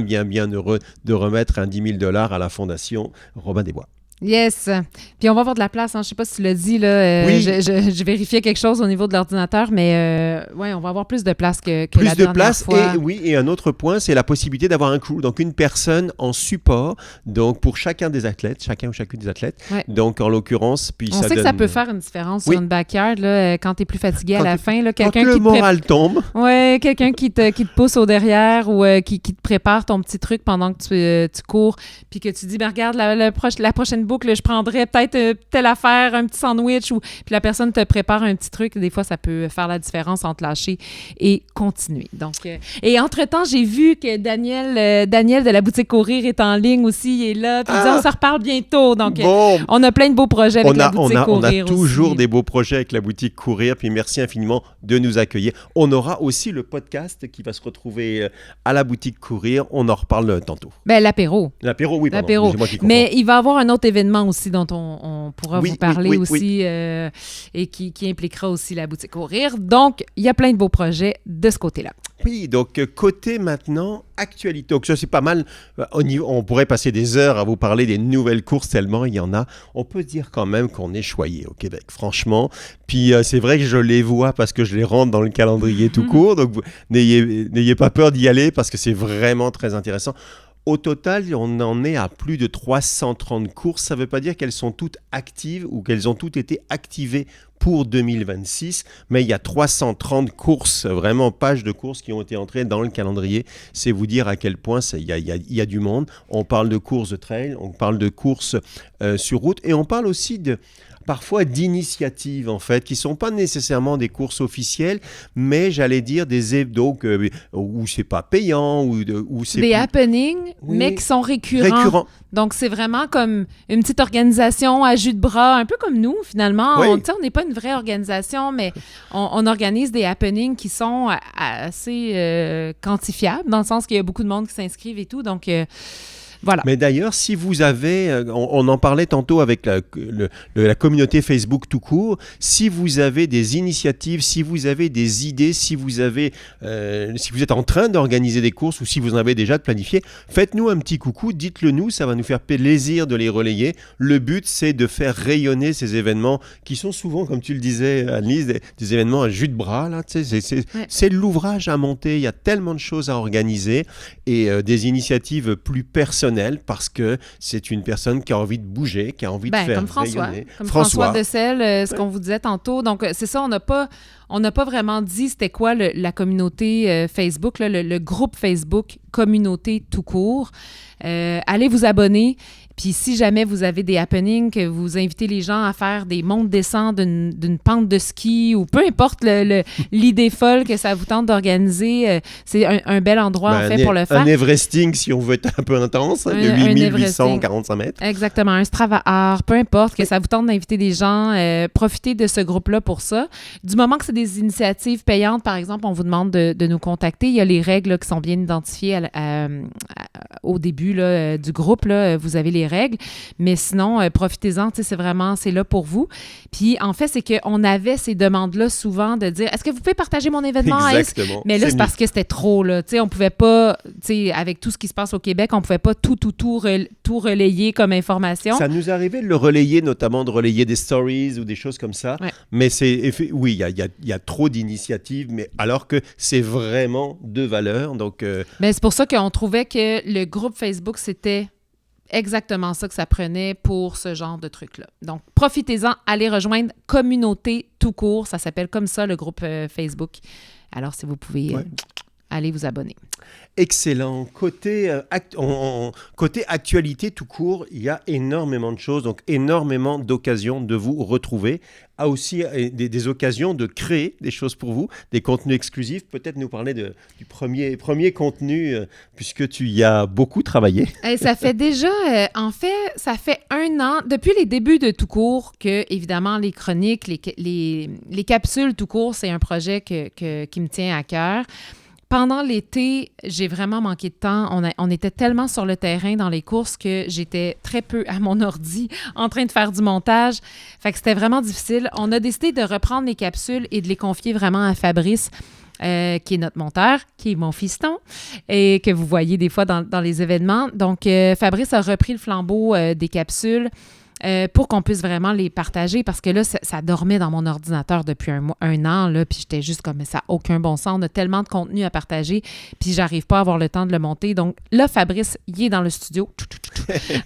heureux de remettre un 10 000 $ à la Fondation Robin des Bois. Yes. Puis on va avoir de la place. Hein. Je ne sais pas si tu l'as dit. Là, oui. Je vérifiais quelque chose au niveau de l'ordinateur, mais ouais, on va avoir plus de place que plus la dernière de place fois. Et un autre point, c'est la possibilité d'avoir un crew, donc une personne en support, donc pour chacun ou chacune des athlètes. Ouais. Donc en l'occurrence, puis on sait que ça peut faire une différence sur une backyard là, quand tu es plus fatigué à la fin. Là, quelqu'un quand le moral tombe. Ouais, quelqu'un qui te pousse au derrière ou qui te prépare ton petit truc pendant que tu cours, puis que tu dis, ben regarde, la prochaine Facebook, là, je prendrais peut-être telle affaire, un petit sandwich, puis la personne te prépare un petit truc. Des fois, ça peut faire la différence entre lâcher et continuer. Donc, et entre-temps, j'ai vu que Daniel de la boutique Courir est en ligne aussi, il est là. Puis il dit, on se reparle bientôt. Donc, on a plein de beaux projets avec la boutique Courir on a toujours aussi. des beaux projets avec la boutique Courir, puis merci infiniment de nous accueillir. On aura aussi le podcast qui va se retrouver à la boutique Courir. On en reparle tantôt. Ben, l'apéro. L'apéro, oui, pardon. L'apéro. C'est moi qui comprends. Mais il va y avoir un autre événement aussi dont on pourra vous parler aussi et qui impliquera aussi la boutique Courir. Donc, il y a plein de beaux projets de ce côté-là. Oui, donc côté maintenant actualité. Donc ça c'est pas mal. On pourrait passer des heures à vous parler des nouvelles courses tellement il y en a. On peut dire quand même qu'on est choyé au Québec, franchement. Puis c'est vrai que je les vois parce que je les rentre dans le calendrier tout court. Donc n'ayez pas peur d'y aller parce que c'est vraiment très intéressant. Au total, on en est à plus de 330 courses. Ça ne veut pas dire qu'elles sont toutes actives ou qu'elles ont toutes été activées pour 2026, mais il y a 330 courses, vraiment pages de courses qui ont été entrées dans le calendrier. C'est vous dire à quel point il y a du monde. On parle de courses de trail, on parle de courses sur route et on parle aussi parfois d'initiatives en fait, qui ne sont pas nécessairement des courses officielles, mais j'allais dire donc où c'est pas payant, où c'est des happenings, mais qui sont récurrents. Donc, c'est vraiment comme une petite organisation à jus de bras, un peu comme nous, finalement. Oui. On n'est pas une vraie organisation, mais on organise des happenings qui sont assez quantifiables, dans le sens qu'il y a beaucoup de monde qui s'inscrivent et tout. Donc, voilà. Mais d'ailleurs, si vous avez, on en parlait tantôt avec la communauté Facebook tout court, si vous avez des initiatives, si vous avez des idées, si vous êtes en train d'organiser des courses ou si vous en avez déjà de planifier, faites-nous un petit coucou, dites-le nous, ça va nous faire plaisir de les relayer. Le but, c'est de faire rayonner ces événements qui sont souvent, comme tu le disais, Annelise, des événements à jus de bras. Là, c'est l'ouvrage à monter, il y a tellement de choses à organiser et des initiatives plus personnelles parce que c'est une personne qui a envie de bouger, qui a envie de faire comme François, rayonner. Comme François Dessel, ce qu'on vous disait tantôt. Donc, c'est ça, on n'a pas vraiment dit c'était quoi la communauté Facebook, là, le groupe Facebook Communauté tout court. Allez vous abonner. Puis si jamais vous avez des happenings, que vous invitez les gens à faire des montes-descentes d'une pente de ski ou peu importe l'idée folle que ça vous tente d'organiser, c'est un bel endroit en fait pour le faire. Un Everesting si on veut être un peu intense, de 8845 mètres. Exactement, un Strava Art, peu importe, que ça vous tente d'inviter des gens, profitez de ce groupe-là pour ça. Du moment que c'est des initiatives payantes, par exemple, on vous demande de nous contacter. Il y a les règles là, qui sont bien identifiées au début là, du groupe. Là, vous avez les règles, mais sinon, profitez-en, c'est là pour vous. Puis, en fait, c'est qu'on avait ces demandes-là souvent de dire, est-ce que vous pouvez partager mon événement? Exactement. Mais là, c'est parce que c'était trop, là. On pouvait pas, avec tout ce qui se passe au Québec, on pouvait pas tout relayer comme information. Ça nous arrivait de le relayer, notamment de relayer des stories ou des choses comme ça. Ouais. Mais oui, il y a trop d'initiatives, mais alors que c'est vraiment de valeur. Donc, ben, c'est pour ça qu'on trouvait que le groupe Facebook, c'était exactement ça que ça prenait pour ce genre de truc-là. Donc, profitez-en, allez rejoindre Communauté tout court. Ça s'appelle comme ça, le groupe Facebook. Alors, si vous pouvez aller vous abonner. Excellent. Côté actualité tout court, il y a énormément de choses, donc énormément d'occasions de vous retrouver. A aussi des occasions de créer des choses pour vous, des contenus exclusifs. Peut-être nous parler du premier contenu, puisque tu y as beaucoup travaillé. Et ça fait déjà, en fait, ça fait 1 an, depuis les débuts de Tout court, que, évidemment, les chroniques, les capsules Tout court, c'est un projet qui me tient à cœur. Pendant l'été, j'ai vraiment manqué de temps. On était tellement sur le terrain dans les courses que j'étais très peu à mon ordi en train de faire du montage. Fait que c'était vraiment difficile. On a décidé de reprendre les capsules et de les confier vraiment à Fabrice, qui est notre monteur, qui est mon fiston, et que vous voyez des fois dans les événements. Donc, Fabrice a repris le flambeau des capsules. Pour qu'on puisse vraiment les partager, parce que là, ça dormait dans mon ordinateur depuis un an, là, puis j'étais juste comme, ça n'a aucun bon sens, on a tellement de contenu à partager, puis j'arrive pas à avoir le temps de le monter. Donc là, Fabrice, il est dans le studio,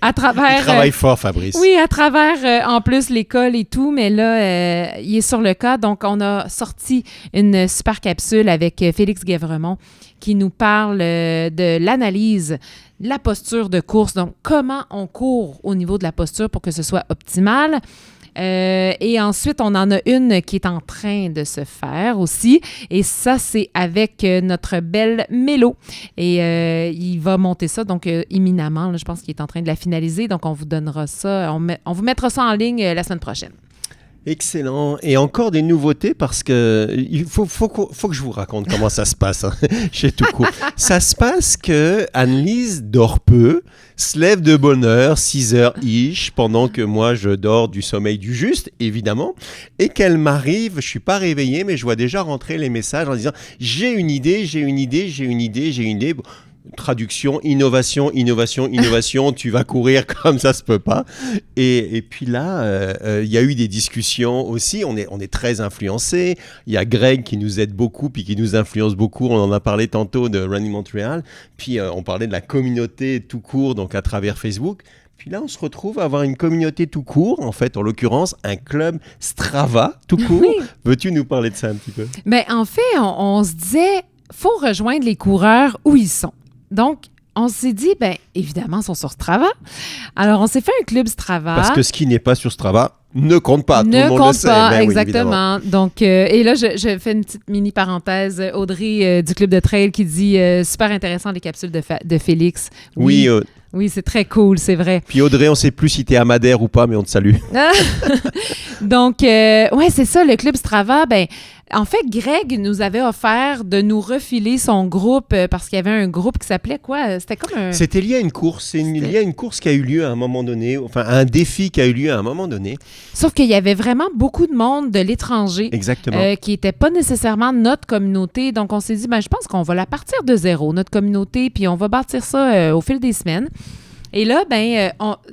à travers... Il travaille fort, Fabrice. Oui, à travers, en plus, l'école et tout, mais là, il est sur le cas. Donc, on a sorti une super capsule avec Félix Guévremont qui nous parle de l'analyse la posture de course. Donc, comment on court au niveau de la posture pour que ce soit optimal. Et ensuite, on en a une qui est en train de se faire aussi. Et ça, c'est avec notre belle Mélo. Et il va monter ça, donc imminemment. Là, je pense qu'il est en train de la finaliser. Donc, on vous donnera ça. On vous mettra ça en ligne la semaine prochaine. Excellent. Et encore des nouveautés parce que il faut que je vous raconte comment ça se passe chez Tout Court. Ça se passe que Anne-Lise dort peu, se lève de bonne heure, 6h-ish, pendant que moi je dors du sommeil du juste, évidemment, et qu'elle m'arrive, je suis pas réveillé, mais je vois déjà rentrer les messages en disant « j'ai une idée ». Traduction, innovation, tu vas courir comme ça se peut pas. Et puis là, il y a eu des discussions aussi, on est très influencés. Il y a Greg qui nous aide beaucoup puis qui nous influence beaucoup. On en a parlé tantôt de Running Montréal. Puis on parlait de la communauté tout court, donc à travers Facebook. Puis là, on se retrouve à avoir une communauté tout court, en fait, en l'occurrence, un club Strava tout court. Oui. Veux-tu nous parler de ça un petit peu? Bien, en fait, on se disait, faut rejoindre les coureurs où ils sont. Donc, on s'est dit, bien, évidemment, ils sont sur Strava. Alors, on s'est fait un club Strava. Parce que ce qui n'est pas sur Strava ne compte pas. Tout le monde le sait. Ne compte pas, Ben oui, exactement. Donc, et là, je fais une petite mini parenthèse. Audrey du Club de Trail qui dit super intéressant les capsules de Félix. Oui. Oui, c'est très cool, c'est vrai. Puis Audrey, on ne sait plus si tu es à Madère ou pas, mais on te salue. Donc, ouais, c'est ça, le Club Strava. Ben, en fait, Greg nous avait offert de nous refiler son groupe parce qu'il y avait un groupe qui s'appelait quoi? C'était comme un... C'était lié à une course. Lié à une course qui a eu lieu à un moment donné, enfin, un défi qui a eu lieu à un moment donné. Sauf qu'il y avait vraiment beaucoup de monde de l'étranger. Exactement. Qui n'était pas nécessairement notre communauté. Donc, on s'est dit, ben, je pense qu'on va la partir de zéro, notre communauté, puis on va bâtir ça au fil des semaines. Et là,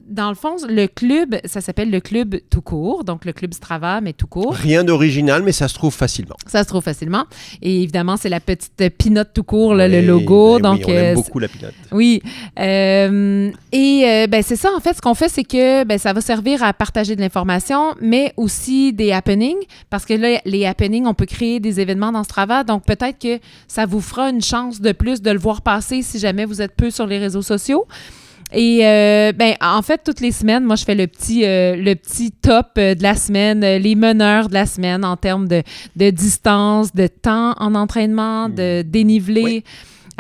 dans le fond, le club, ça s'appelle le club tout court, donc le club Strava, mais tout court. Rien d'original, mais ça se trouve facilement. Ça se trouve facilement. Et évidemment, c'est la petite pinotte tout court, là, le logo. Ben donc, oui, on aime beaucoup la pinotte. Oui. C'est ça, en fait, ce qu'on fait, c'est que ça va servir à partager de l'information, mais aussi des happenings, parce que là, les happenings, on peut créer des événements dans Strava, donc peut-être que ça vous fera une chance de plus de le voir passer si jamais vous êtes peu sur les réseaux sociaux. Et en fait, toutes les semaines, moi, je fais le petit top de la semaine, les meneurs de la semaine en termes de distance, de temps en entraînement, de dénivelé. Oui.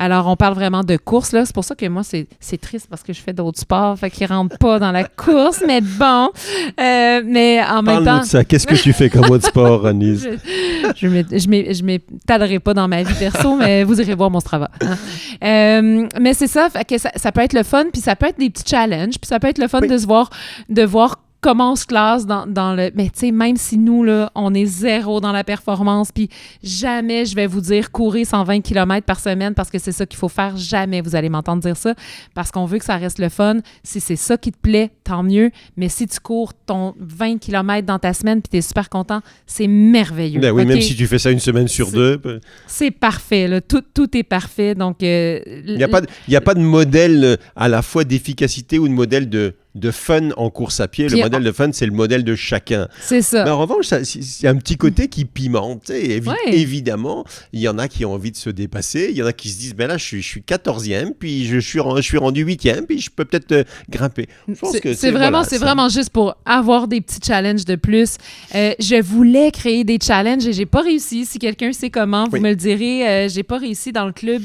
Alors, on parle vraiment de course, là. C'est pour ça que moi, c'est triste parce que je fais d'autres sports, fait qu'ils ne rentrent pas dans la course, mais bon. Mais en même temps... Parle-nous de ça. Qu'est-ce que tu fais comme autre sport, Anise? Je m'étalerai pas dans ma vie perso, mais vous irez voir mon Strava. Mais c'est ça, fait que ça peut être le fun, puis ça peut être des petits challenges, puis ça peut être le fun de voir comment on se classe dans le... Mais tu sais, même si nous, là, on est zéro dans la performance, puis jamais je vais vous dire courir 120 km par semaine parce que c'est ça qu'il faut faire. Jamais vous allez m'entendre dire ça parce qu'on veut que ça reste le fun. Si c'est ça qui te plaît, tant mieux. Mais si tu cours ton 20 km dans ta semaine puis tu es super content, c'est merveilleux. Ben oui, okay? Même si tu fais ça une semaine sur deux. C'est parfait, là. Tout est parfait. Donc, il n'y a pas de modèle à la fois d'efficacité ou de modèle de fun en course à pied. Le modèle de fun, c'est le modèle de chacun. C'est ça. Mais en revanche, il y a un petit côté qui pimente. Évidemment, il y en a qui ont envie de se dépasser. Il y en a qui se disent, ben là, je suis 14e, puis je suis rendu 8e, puis je peux peut-être grimper. Je pense que c'est vraiment juste pour avoir des petits challenges de plus. Je voulais créer des challenges et j'ai pas réussi. Si quelqu'un sait comment, vous me le direz. J'ai pas réussi dans le club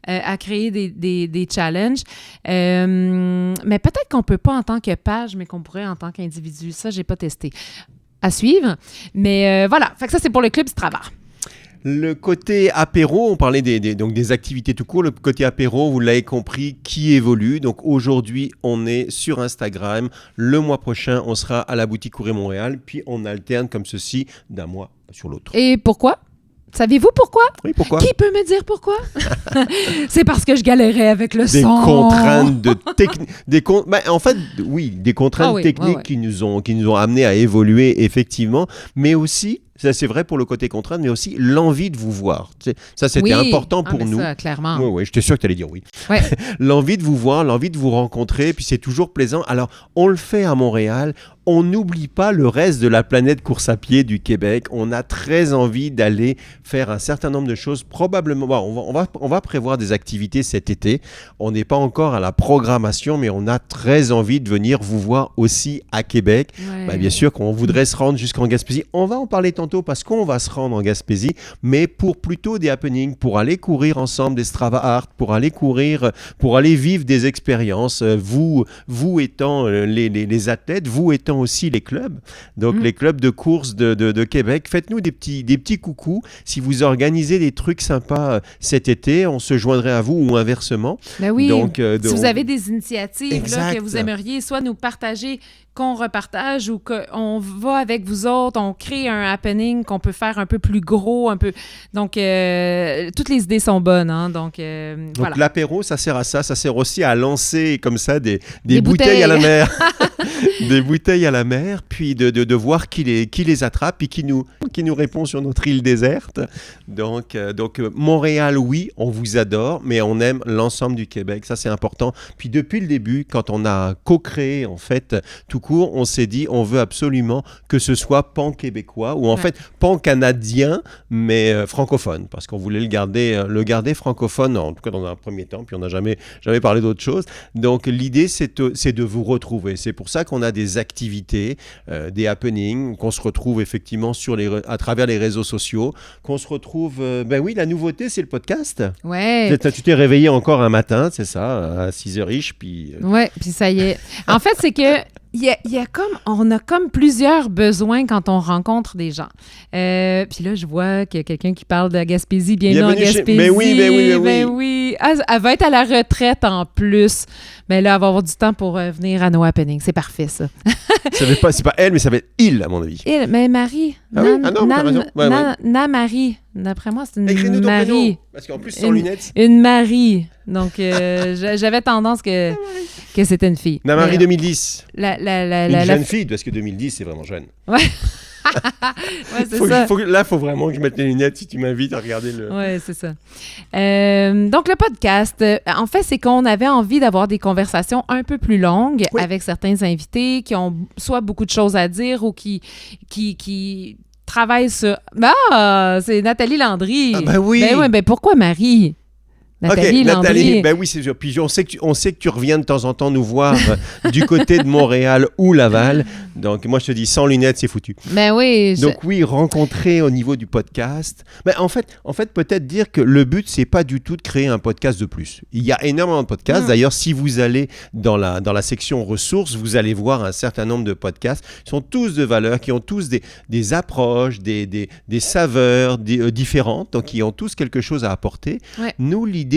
à créer des challenges. Mais peut-être qu'on peut pas en tant que page, mais qu'on pourrait en tant qu'individu. Ça, j'ai pas testé. À suivre. Mais voilà. Fait que ça, c'est pour le club Strava. Le côté apéro, on parlait donc des activités tout court. Le côté apéro, vous l'avez compris, qui évolue. Donc aujourd'hui, on est sur Instagram. Le mois prochain, on sera à la boutique Courir Montréal. Puis on alterne comme ceci d'un mois sur l'autre. Et pourquoi? Savez-vous pourquoi? Oui, pourquoi? Qui peut me dire pourquoi? C'est parce que je galérais avec le son. Des contraintes de technique. En fait, oui, des contraintes techniques qui nous ont amenés à évoluer, effectivement, mais aussi ça c'est vrai pour le côté contrainte, mais aussi l'envie de vous voir. Ça, c'était important pour nous. Ça, clairement. Oui, j'étais sûr que tu allais dire oui. Ouais. L'envie de vous voir, l'envie de vous rencontrer, puis c'est toujours plaisant. Alors, on le fait à Montréal. On n'oublie pas le reste de la planète course à pied du Québec. On a très envie d'aller faire un certain nombre de choses. Probablement, on va prévoir des activités cet été. On n'est pas encore à la programmation, mais on a très envie de venir vous voir aussi à Québec. Ouais. Bien sûr qu'on voudrait se rendre jusqu'en Gaspésie. On va en parler tantôt parce qu'on va se rendre en Gaspésie, mais pour plutôt des happenings, pour aller courir ensemble des Strava Art, pour aller courir, pour aller vivre des expériences. Vous étant les athlètes, vous étant aussi les clubs, donc les clubs de course de Québec. Faites-nous des petits coucous. Si vous organisez des trucs sympas cet été, on se joindrait à vous ou inversement. Ben oui, donc, si vous avez des initiatives là, que vous Exact. aimeriez soit nous partager, qu'on repartage ou qu'on va avec vous autres, on crée un happening qu'on peut faire un peu plus gros, un peu. Donc, toutes les idées sont bonnes. Hein? Donc, voilà. L'apéro, ça sert à ça. Ça sert aussi à lancer comme ça des Des bouteilles à la bouteilles. mer. Des bouteilles à la mer, puis de voir qui les attrape et qui nous répond sur notre île déserte. Donc, Montréal, oui, on vous adore, mais on aime l'ensemble du Québec. Ça, c'est important. Puis depuis le début, quand on a co-créé, en fait, tout court, on s'est dit, on veut absolument que ce soit pan-québécois, ou en fait, pan-canadien, mais francophone, parce qu'on voulait le garder francophone, en tout cas dans un premier temps, puis on n'a jamais parlé d'autre chose. Donc, l'idée, c'est de vous retrouver. C'est pour ça qu'on a des activités, des happenings, qu'on se retrouve effectivement à travers les réseaux sociaux, qu'on se retrouve... oui, la nouveauté, c'est le podcast. Ouais. Tu t'es réveillé encore un matin, c'est ça, à 6h, puis... Ouais, puis ça y est. En fait, c'est que on a comme plusieurs besoins quand on rencontre des gens. Puis là, je vois qu'il y a quelqu'un qui parle de Gaspésie, bienvenue en Gaspésie. Mais oui. Ah, elle va être à la retraite en plus. Mais là, elle va avoir du temps pour venir à nos happenings. C'est parfait, ça. C'est pas elle, mais ça va être il, à mon avis. Mais Marie. Ah oui? Ah non, t'as raison. Ouais. Marie. D'après moi, c'est une Écris-nous ton Marie. prénom, parce qu'en plus, sans lunettes. Une Marie. Donc, j'avais tendance que c'était une fille. Marie 2010. La Jeune fille, parce que 2010, c'est vraiment jeune. Ouais. Ouais, c'est ça. Là, il faut vraiment que je mette les lunettes si tu m'invites à regarder le... Oui, c'est ça. Donc, le podcast, en fait, c'est qu'on avait envie d'avoir des conversations un peu plus longues avec certains invités qui ont soit beaucoup de choses à dire ou qui travaillent sur... c'est Nathalie Landry. Ah, ben oui! Ben pourquoi Marie? Nathalie Landry. Ben oui, c'est sûr. Puis on sait que tu reviens de temps en temps nous voir du côté de Montréal ou Laval. Donc, moi, je te dis, sans lunettes, c'est foutu. Ben oui. Donc oui, rencontrer au niveau du podcast. Mais en fait, peut-être dire que le but, c'est pas du tout de créer un podcast de plus. Il y a énormément de podcasts. D'ailleurs, si vous allez dans la section ressources, vous allez voir un certain nombre de podcasts. Ils sont tous de valeur, qui ont tous des approches, des saveurs différentes, donc qui ont tous quelque chose à apporter. Ouais. Nous, l'idée,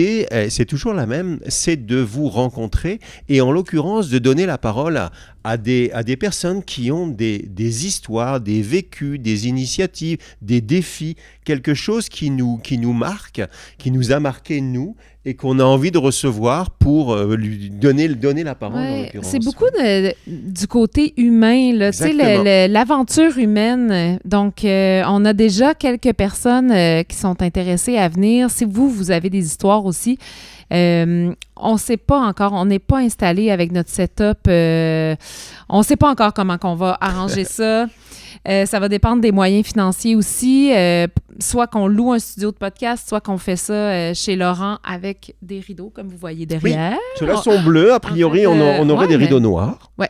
c'est toujours la même, c'est de vous rencontrer et en l'occurrence de donner la parole à des personnes qui ont des histoires, des vécus, des initiatives, des défis, quelque chose qui nous marque, qui nous a marqué nous et qu'on a envie de recevoir pour lui donner la parole en l'occurrence. C'est beaucoup du côté humain, là, tu sais, l'aventure humaine. Donc, on a déjà quelques personnes qui sont intéressées à venir. Si vous avez des histoires aussi, on ne sait pas encore, on n'est pas installé avec notre setup. On ne sait pas encore comment on va arranger ça. Ça va dépendre des moyens financiers aussi. Soit qu'on loue un studio de podcast, soit qu'on fait ça chez Laurent avec des rideaux, comme vous voyez derrière. Oui, ceux-là sont bleus. A priori, on aurait des rideaux noirs. Oui.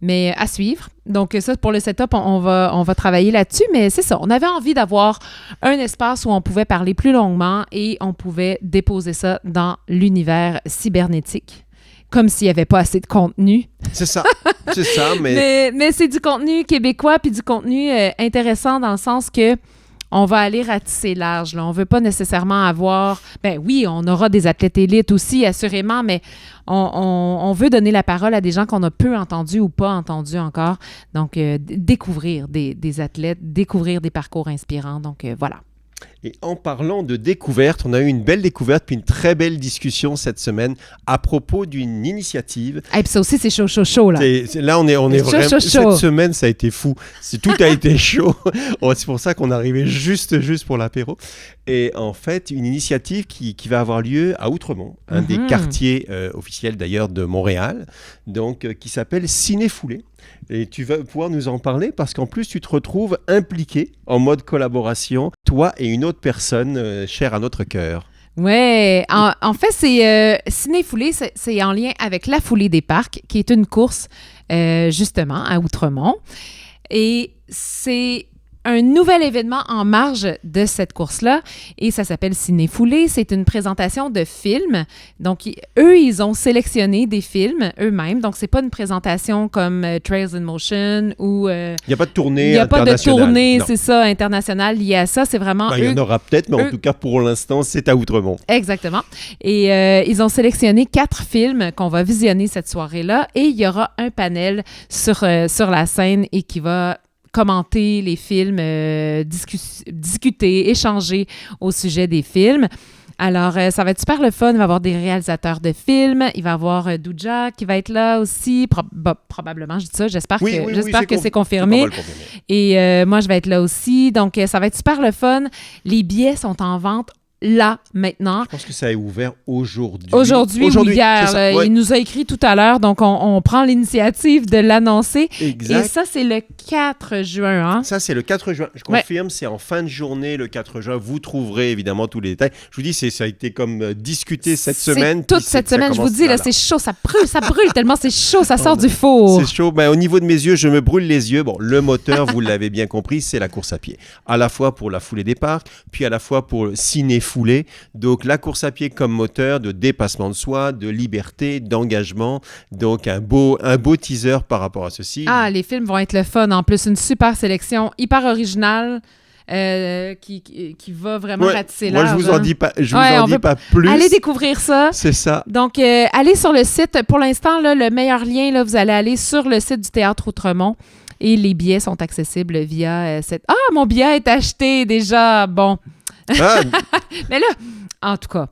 Mais à suivre. Donc ça, pour le setup, on va travailler là-dessus. Mais c'est ça, on avait envie d'avoir un espace où on pouvait parler plus longuement et on pouvait déposer ça dans l'univers cybernétique. Comme s'il n'y avait pas assez de contenu. C'est ça, mais c'est du contenu québécois puis du contenu intéressant dans le sens que on va aller ratisser large. Là. On ne veut pas nécessairement avoir... Ben oui, on aura des athlètes élites aussi, assurément, mais on veut donner la parole à des gens qu'on a peu entendus ou pas entendus encore. Donc, découvrir des athlètes, découvrir des parcours inspirants. Donc, voilà. Et en parlant de découverte, on a eu une belle découverte puis une très belle discussion cette semaine à propos d'une initiative. Et puis ça aussi, c'est chaud, là. Là, on est Chaud, vraiment... chaud. Cette semaine, ça a été fou. Tout a été chaud. C'est pour ça qu'on est arrivé juste pour l'apéro. Et en fait, une initiative qui va avoir lieu à Outremont, un des quartiers officiels d'ailleurs de Montréal, donc qui s'appelle Ciné-Foulée. Et tu vas pouvoir nous en parler parce qu'en plus, tu te retrouves impliqué en mode collaboration, toi et une autre personne chère à notre cœur. Ouais, en fait, c'est Ciné-Foulée, c'est en lien avec la Foulée des Parcs, qui est une course justement à Outremont. Et c'est un nouvel événement en marge de cette course-là et ça s'appelle Ciné-Foulée. C'est une présentation de films. Donc, eux, ils ont sélectionné des films eux-mêmes. Donc, c'est pas une présentation comme Trails in Motion ou... il n'y a pas de tournée internationale. Il n'y a pas de tournée, non. C'est ça, internationale liée à ça. C'est vraiment il y en aura peut-être, mais en tout cas, pour l'instant, c'est à Outremont. Exactement. Et ils ont sélectionné 4 films qu'on va visionner cette soirée-là et il y aura un panel sur la scène et qui va commenter les films, discuter, échanger au sujet des films. Alors, ça va être super le fun. Il va y avoir des réalisateurs de films. Il va y avoir Douja qui va être là aussi. Probablement, je dis ça. J'espère que c'est confirmé. Et moi, je vais être là aussi. Donc, ça va être super le fun. Les billets sont en vente là, maintenant. Je pense que ça est ouvert aujourd'hui. Aujourd'hui ou hier. Ouais. Il nous a écrit tout à l'heure, donc on prend l'initiative de l'annoncer. Exact. Et ça, c'est le 4 juin. Hein? Ça, c'est le 4 juin. Je confirme, c'est en fin de journée, le 4 juin. Vous trouverez évidemment tous les détails. Je vous dis, ça a été comme discuté cette semaine. Toute cette semaine, je vous dis, là, c'est chaud, ça brûle tellement, c'est chaud, ça sort du four. C'est chaud. Au niveau de mes yeux, je me brûle les yeux. Bon, le moteur, vous l'avez bien compris, c'est la course à pied. À la fois pour la Foulée des Parcs, puis à la fois pour le Ciné-Foulée. Donc, la course à pied comme moteur de dépassement de soi, de liberté, d'engagement. Donc, un beau teaser par rapport à ceci. Ah, les films vont être le fun. En plus, une super sélection, hyper originale. Qui va vraiment ratisser large. Moi, je vous en dis pas, pas plus. Allez découvrir ça. C'est ça. Donc, allez sur le site. Pour l'instant, là, le meilleur lien, là, vous allez aller sur le site du Théâtre Outremont. Et les billets sont accessibles via cette... Ah, mon billet est acheté déjà. Bon. Ah. Mais là, en tout cas,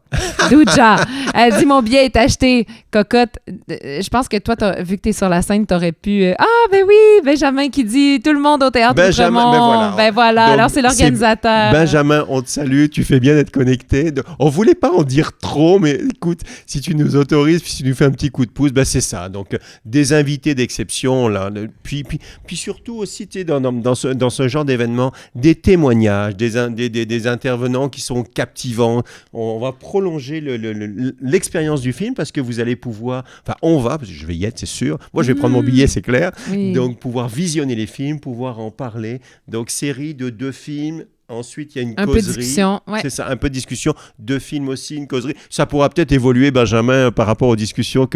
Douja, elle dit mon billet est acheté. Cocotte, je pense que toi, vu que tu es sur la scène, tu aurais pu... ben oui, Benjamin qui dit tout le monde au Théâtre Outremont. Ben voilà. Donc, alors c'est l'organisateur. Benjamin, on te salue, tu fais bien d'être connecté. On voulait pas en dire trop, mais écoute, si tu nous autorises, puis si tu nous fais un petit coup de pouce, c'est ça. Donc, des invités d'exception, là. Puis surtout aussi, tu sais, dans ce genre d'événement, des témoignages, des intervenants qui sont captivants. On va prolonger l'expérience du film parce que vous allez pouvoir... Enfin, parce que je vais y être, c'est sûr. Moi, je vais prendre mon billet, c'est clair. Oui. Donc, pouvoir visionner les films, pouvoir en parler. Donc, série de 2 films. Ensuite, il y a une causerie. Un peu de discussion, ouais. C'est ça, un peu de discussion. 2 films aussi, une causerie. Ça pourra peut-être évoluer, Benjamin, par rapport aux discussions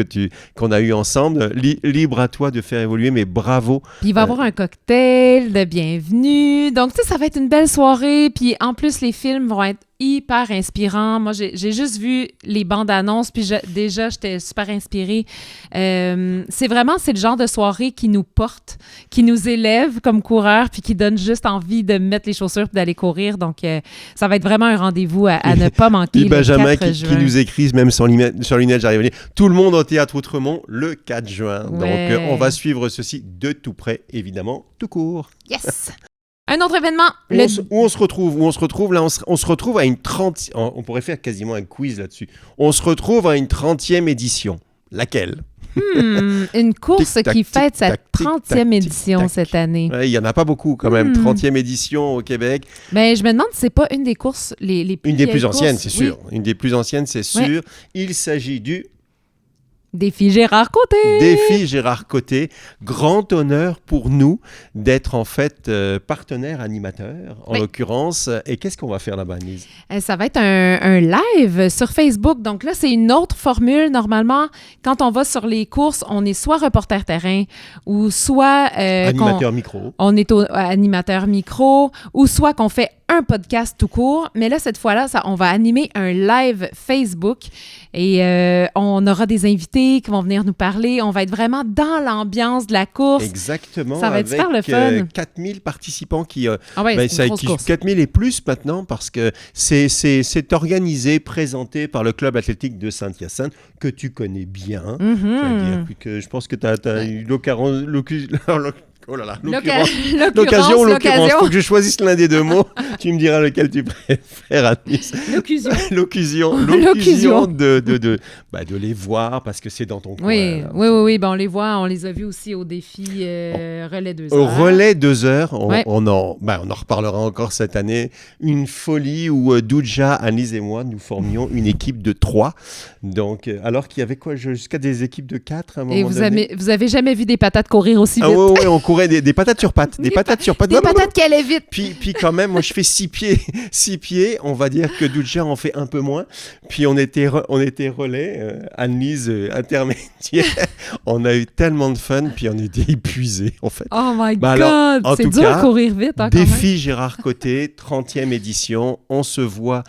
qu'on a eues ensemble. Libre à toi de faire évoluer, mais bravo. Puis il va y avoir un cocktail de bienvenue. Donc, tu sais, ça va être une belle soirée. Puis en plus, les films vont être hyper inspirants. Moi, j'ai juste vu les bandes annonces, puis déjà, j'étais super inspirée. C'est le genre de soirée qui nous porte, qui nous élève comme coureurs, puis qui donne juste envie de mettre les chaussures et d'aller courir. Donc, ça va être vraiment un rendez-vous à ne pas manquer. Et Benjamin le 4 juin. Qui nous écrit, même sans lunettes, j'arrive à venir. Tout le monde au Théâtre Outremont le 4 juin. Ouais. Donc, on va suivre ceci de tout près, évidemment, tout court. Yes! Un autre événement. Où on se retrouve là, on se retrouve à une 30... On pourrait faire quasiment un quiz là-dessus. On se retrouve à une 30e édition. Laquelle? Une course qui fête sa 30e édition cette année. Il n'y en a pas beaucoup quand même. 30e édition au Québec. Mais je me demande si c'est pas une des courses les plus... Une des plus anciennes, c'est sûr. Une des plus anciennes, c'est sûr. Il s'agit du... Défi Gérard Côté. Défi Gérard Côté. Grand honneur pour nous d'être en fait partenaire animateur, en l'occurrence. Et qu'est-ce qu'on va faire là-bas, Anise? Ça va être un live sur Facebook. Donc là, c'est une autre formule. Normalement, quand on va sur les courses, on est soit reporter terrain ou soit... animateur micro. On est animateur micro ou soit qu'on fait un podcast tout court, mais là, cette fois-là, on va animer un live Facebook et on aura des invités qui vont venir nous parler. On va être vraiment dans l'ambiance de la course. Exactement. Ça va être avec super le fun. 4000 participants qui... Ah ouais, c'est une grosse course. 4000 et plus maintenant parce que c'est organisé, présenté par le club athlétique de Saint-Hyacinthe que tu connais bien. C'est-à-dire que je pense que tu as eu l'occasion... Oh là là, l'occasion. Faut que je choisisse l'un des deux mots. Tu me diras lequel tu préfères, Anis. L'occasion de les voir parce que c'est dans ton coin. Oui. Ben, on les voit, on les a vus aussi au défi Relais 2 heures. Au Relais 2 heures, on en reparlera encore cette année. Une folie où Douja, Anis et moi, nous formions une équipe de 3. Donc, alors qu'il y avait jusqu'à des équipes de 4 à un moment donné. Et vous avez jamais vu des patates courir aussi vite? Oui, on courait des patates sur pattes. Des patates qui allaient vite. Puis quand même, moi je fais 6 pieds. On va dire que Douja en fait un peu moins. Puis on était relais, Anne-Lise intermédiaire. On a eu tellement de fun, puis on était épuisés en fait. Oh my God, alors, c'est dur de courir vite. Hein, défi Gérard Côté, 30e édition. On se voit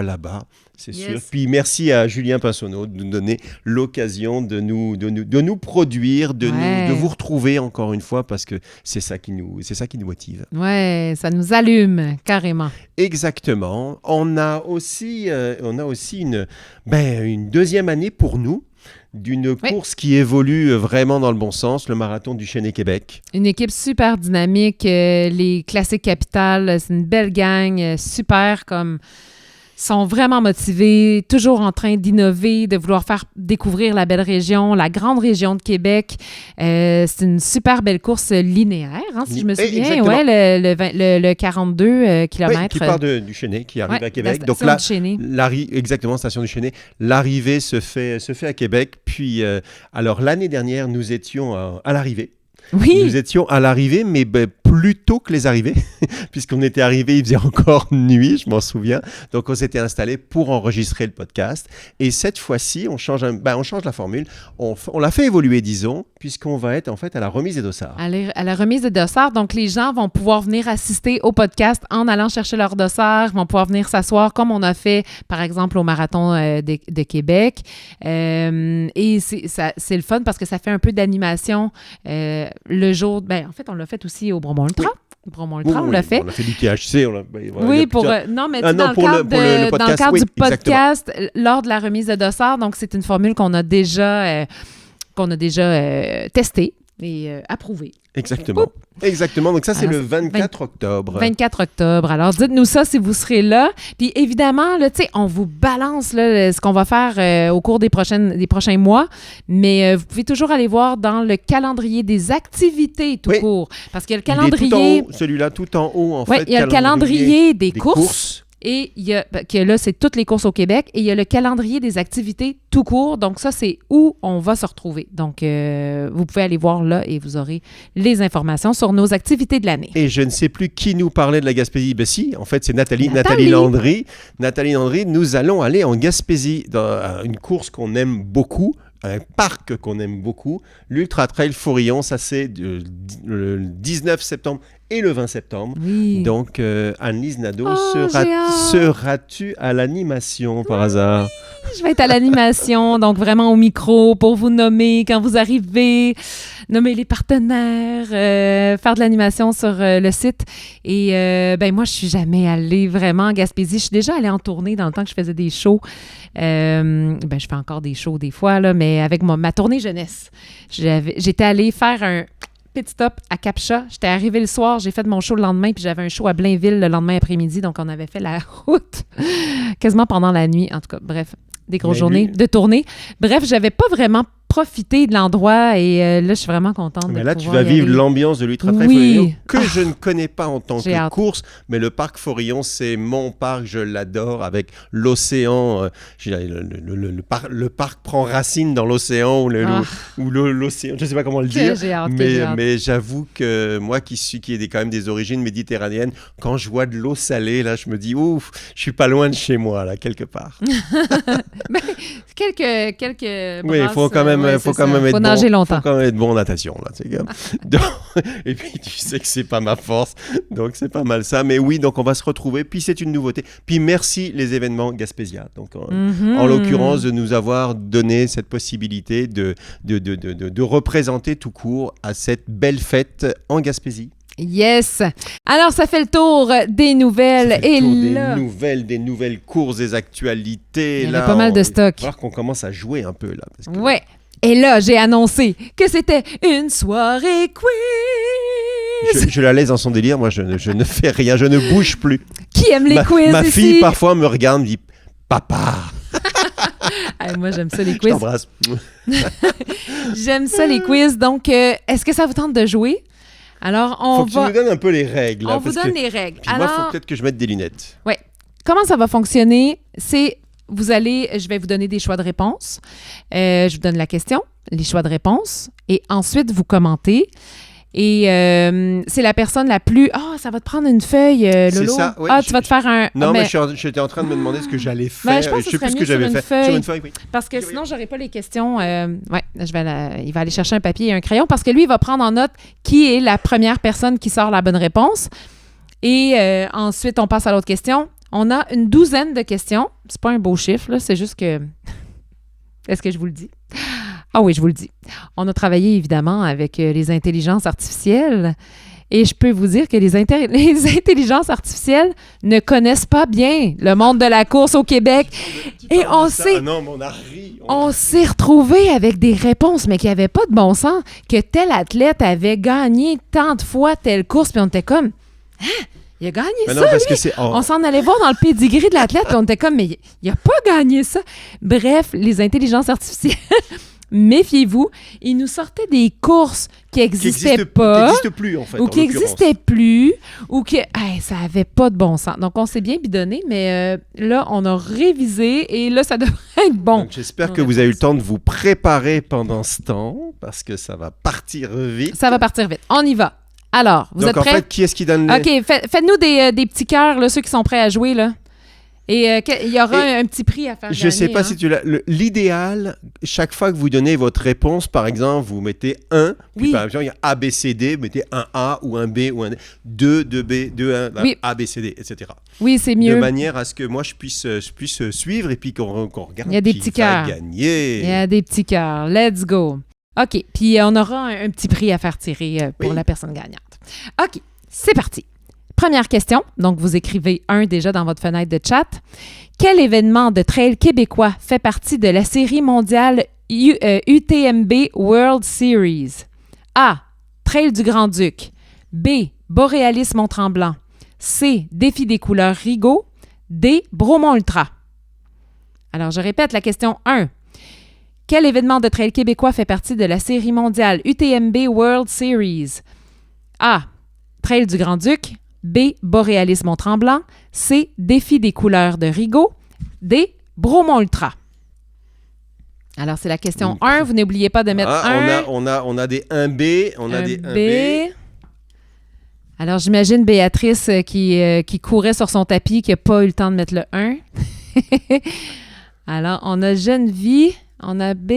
là-bas. C'est sûr. Puis merci à Julien Pinsonneau de nous donner l'occasion de nous produire, de vous retrouver encore une fois parce que c'est ça qui nous motive. Ouais, ça nous allume carrément. Exactement. On a aussi une deuxième année pour nous d'une course qui évolue vraiment dans le bon sens, le marathon du Chesnay-Québec. Une équipe super dynamique, les Classiques Capitales, c'est une belle gang, super comme... sont vraiment motivés, toujours en train d'innover, de vouloir faire découvrir la belle région, la grande région de Québec. C'est une super belle course linéaire, si je me souviens. Exactement. Le 42 km. Oui, qui part du Chesnay, qui arrive à Québec. La Donc station là, du Chesnay. exactement, station du Chesnay. L'arrivée se fait à Québec. Puis, alors l'année dernière, nous étions à l'arrivée. Oui. Nous étions à l'arrivée, mais plus tôt que les arrivées, puisqu'on était arrivés, il faisait encore nuit, je m'en souviens. Donc, on s'était installés pour enregistrer le podcast. Et cette fois-ci, on change la formule. On l'a fait évoluer, disons, puisqu'on va être en fait à la remise des dossards. À la remise des dossards. Donc, les gens vont pouvoir venir assister au podcast en allant chercher leurs dossards, vont pouvoir venir s'asseoir comme on a fait, par exemple, au Marathon de Québec. Et c'est le fun parce que ça fait un peu d'animation le jour... en fait, on l'a fait aussi au Bromont Ultra. Oui. Bromont Ultra, on l'a fait. On a fait du THC. Non, mais dans le cadre du podcast, lors de la remise de dossards, donc c'est une formule qu'on a déjà testée et approuvée. Exactement. Exactement. Donc ça, c'est le 24 octobre. 24 octobre. Alors, dites-nous ça si vous serez là. Puis évidemment, là, on vous balance là, ce qu'on va faire au cours des prochains mois. Mais vous pouvez toujours aller voir dans le calendrier des activités tout court. Parce qu'il y a le calendrier... Il est tout en haut, celui-là, tout en haut, en fait. Oui, il y a le calendrier des courses. Et il y a, là, c'est toutes les courses au Québec. Et il y a le calendrier des activités tout court. Donc, ça, c'est où on va se retrouver. Donc, vous pouvez aller voir là et vous aurez les informations sur nos activités de l'année. Et je ne sais plus qui nous parlait de la Gaspésie. Ben si, en fait, c'est Nathalie Landry. Nathalie Landry, nous allons aller en Gaspésie dans une course qu'on aime beaucoup. Un parc qu'on aime beaucoup, l'Ultra Trail Forillon, ça c'est le 19 septembre et le 20 septembre. Oui. Donc, Anne-Lise Nadeau, seras-tu à l'animation par hasard? Je vais être à l'animation, donc vraiment au micro pour vous nommer quand vous arrivez, nommer les partenaires, faire de l'animation sur le site. Et moi, je suis jamais allée vraiment en Gaspésie. Je suis déjà allée en tournée dans le temps que je faisais des shows. Je fais encore des shows des fois, là, mais avec ma tournée jeunesse. J'étais allée faire un pit stop à Cap-Chat. J'étais arrivée le soir, j'ai fait mon show le lendemain, puis j'avais un show à Blainville le lendemain après-midi, donc on avait fait la route quasiment pendant la nuit. En tout cas, bref, des grosses journées de tournée. Bref, j'avais pas vraiment profiter de l'endroit et là, je suis vraiment contente de là, tu vas vivre l'ambiance de l'Ultra Trail Forillon que je ne connais pas en tant que course, mais le parc Forillon, c'est mon parc, je l'adore, avec l'océan. Le parc prend racine dans l'océan ou l'océan, je ne sais pas comment le dire, mais j'avoue que moi qui ai quand même des origines méditerranéennes, quand je vois de l'eau salée, là, je me dis, ouf, je suis pas loin de chez moi, là, quelque part. Quelques oui, il faut quand même être nager bon. longtemps. Faut quand même être bon en natation, là. C'est comme... Donc, et puis, tu sais que c'est pas ma force. Donc, c'est pas mal ça. Mais oui, donc, on va se retrouver. Puis, c'est une nouveauté. Puis, merci les événements Gaspésia. Donc, en l'occurrence, de nous avoir donné cette possibilité de représenter tout court à cette belle fête en Gaspésie. Yes! Alors, ça fait le tour des nouvelles. Et là... des nouvelles courses, des actualités. Il y avait pas mal de stock. Il va falloir qu'on commence à jouer un peu, là. Parce que... Ouais. Et là, j'ai annoncé que c'était une soirée quiz. Je la laisse dans son délire. Moi, je ne fais rien. Je ne bouge plus. Qui aime les quiz Ma ici? fille, parfois, me regarde et dit « Papa !» Moi, j'aime ça, les Je quiz. t'embrasse. J'aime ça, les quiz. Donc, est-ce que ça vous tente de jouer? Alors, Faut que tu nous donnes un peu les règles. On vous donne les règles. Puis moi, il faut peut-être que je mette des lunettes. Oui. Comment ça va fonctionner? C'est, je vais vous donner des choix de réponse. Je vous donne la question, les choix de réponse, et ensuite, vous commentez. Et c'est la personne la plus... ça va te prendre une feuille, Lolo. C'est ça, oui. Tu vas te faire un... Non, mais j'étais en train de me demander ce que j'allais faire. Ben, je pense que sais plus ce que mieux j'avais sur fait. Sur une feuille, oui. Parce que sinon, j'aurais pas les questions. Il va aller chercher un papier et un crayon parce que lui, il va prendre en note qui est la première personne qui sort la bonne réponse. Et ensuite, on passe à l'autre question. On a une 12aine de questions. C'est pas un beau chiffre, là. C'est juste que... Est-ce que je vous le dis? Ah oui, je vous le dis. On a travaillé évidemment avec les intelligences artificielles et je peux vous dire que les intelligences artificielles ne connaissent pas bien le monde de la course au Québec. Et on s'est... non, mais on a ri. On s'est retrouvés avec des réponses, mais qui n'avaient pas de bon sens, que tel athlète avait gagné tant de fois telle course, puis on était comme... Il a gagné mais ça, non, parce lui. que c'est... On s'en allait voir dans le pédigree de l'athlète, puis on était comme, mais il n'a pas gagné ça. Bref, les intelligences artificielles, méfiez-vous, ils nous sortaient des courses qui n'existaient pas. Qui n'existent plus, en fait, ou qui n'existaient plus, ou que ça n'avait pas de bon sens. Donc, on s'est bien bidonné, mais là, on a révisé, et là, ça devrait être bon. Donc, j'espère que vous avez eu le temps de vous préparer pendant ce temps, parce que ça va partir vite. Ça va partir vite. On y va. Alors, vous êtes prêts? Donc, en fait, qui est-ce qui donne les... OK, faites-nous des petits cœurs, là, ceux qui sont prêts à jouer, là. Et il y aura un petit prix à faire gagner. Je ne sais pas si tu l'as... L'idéal, chaque fois que vous donnez votre réponse, par exemple, vous mettez 1, puis par exemple, il y a A, B, C, D, vous mettez un A ou un B ou un D, 2 B, 2, 1, oui. A, B, C, D, etc. Oui, c'est mieux. De manière à ce que moi, je puisse suivre et puis qu'on regarde il y a des qui petits va cœurs. gagner. Il y a des petits cœurs. Let's go. OK, puis on aura un petit prix à faire tirer pour la personne gagnante. OK, c'est parti. Première question. Donc, vous écrivez 1 déjà dans votre fenêtre de chat. Quel événement de trail québécois fait partie de la série mondiale UTMB World Series? A. Trail du Grand-Duc. B. Borealis Mont-Tremblant. C. Défi des couleurs Rigaud. D. Bromont Ultra. Alors, je répète la question 1. Quel événement de trail québécois fait partie de la série mondiale UTMB World Series? A. Trail du Grand-Duc. B. Borealis Mont-Tremblant. C. Défi des couleurs de Rigaud. D. Bromont Ultra. Alors, c'est la question 1. Vous n'oubliez pas de mettre 1. On a des 1B. On a des 1B. Alors, j'imagine Béatrice qui courait sur son tapis, qui n'a pas eu le temps de mettre le 1. Alors, on a Geneviève. On a B.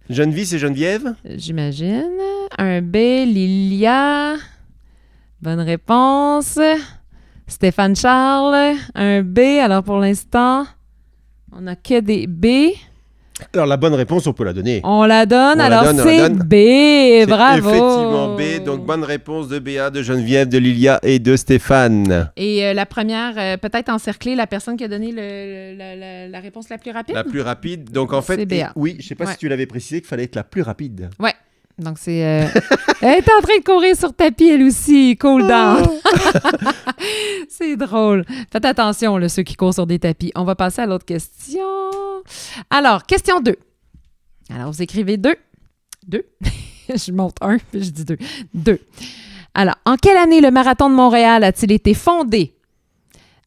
Geneviève, c'est Geneviève? J'imagine. 1B. Lilia. Bonne réponse. Stéphane Charles. 1B. Alors, pour l'instant, on n'a que des B. Alors, la bonne réponse, on peut la donner. On la donne. C'est B. Bravo. Effectivement, B. Donc, bonne réponse de Béa, de Geneviève, de Lilia et de Stéphane. Et la première, peut-être encercler la personne qui a donné la réponse la plus rapide? La plus rapide. Donc, en fait, oui, je ne sais pas si tu l'avais précisé qu'il fallait être la plus rapide. Oui. Donc, c'est... Elle est en train de courir sur tapis, elle aussi. Cool down. C'est drôle. Faites attention, là, ceux qui courent sur des tapis. On va passer à l'autre question. Alors, question 2. Alors, vous écrivez 2. 2. Je monte 1, puis je dis 2. 2. Alors, en quelle année le Marathon de Montréal a-t-il été fondé?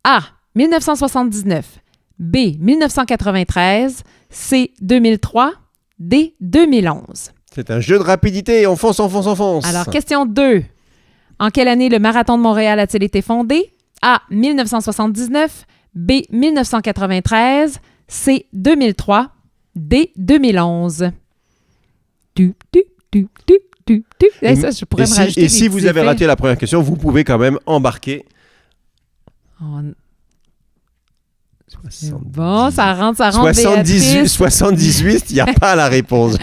A. 1979. B. 1993. C. 2003. D. 2011. C'est un jeu de rapidité. On fonce, on fonce, on fonce. Alors, question 2. En quelle année le Marathon de Montréal a-t-il été fondé? A. 1979. B. 1993. C. 2003. D. 2011. Et ça, je pourrais me rajouter Et si vous avez raté la première question, vous pouvez quand même embarquer. Bon, ça rentre 78, il n'y a pas la réponse.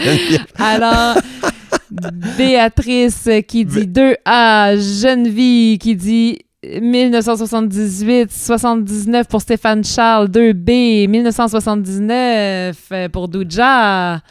Alors, Béatrice qui dit 2A, Geneviève qui dit 1978, 79 pour Stéphane Charles, 2B, 1979 pour Douja.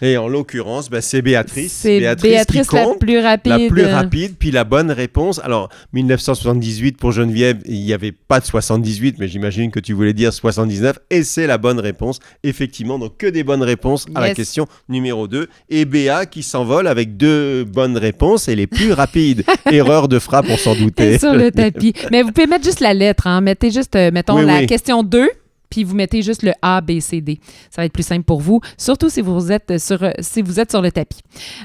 Et en l'occurrence, c'est Béatrice. C'est Béatrice qui compte, la plus rapide. Puis la bonne réponse, alors 1978 pour Geneviève, il n'y avait pas de 78, mais j'imagine que tu voulais dire 79. Et c'est la bonne réponse, effectivement. Donc que des bonnes réponses à la question numéro 2. Et Béa qui s'envole avec 2 bonnes réponses et les plus rapides. Erreur de frappe, on s'en doutait. Sur le tapis. Mais vous pouvez mettre juste la lettre. Hein. Mettez juste, mettons, question 2. Puis vous mettez juste le A, B, C, D. Ça va être plus simple pour vous, surtout si vous êtes sur le tapis.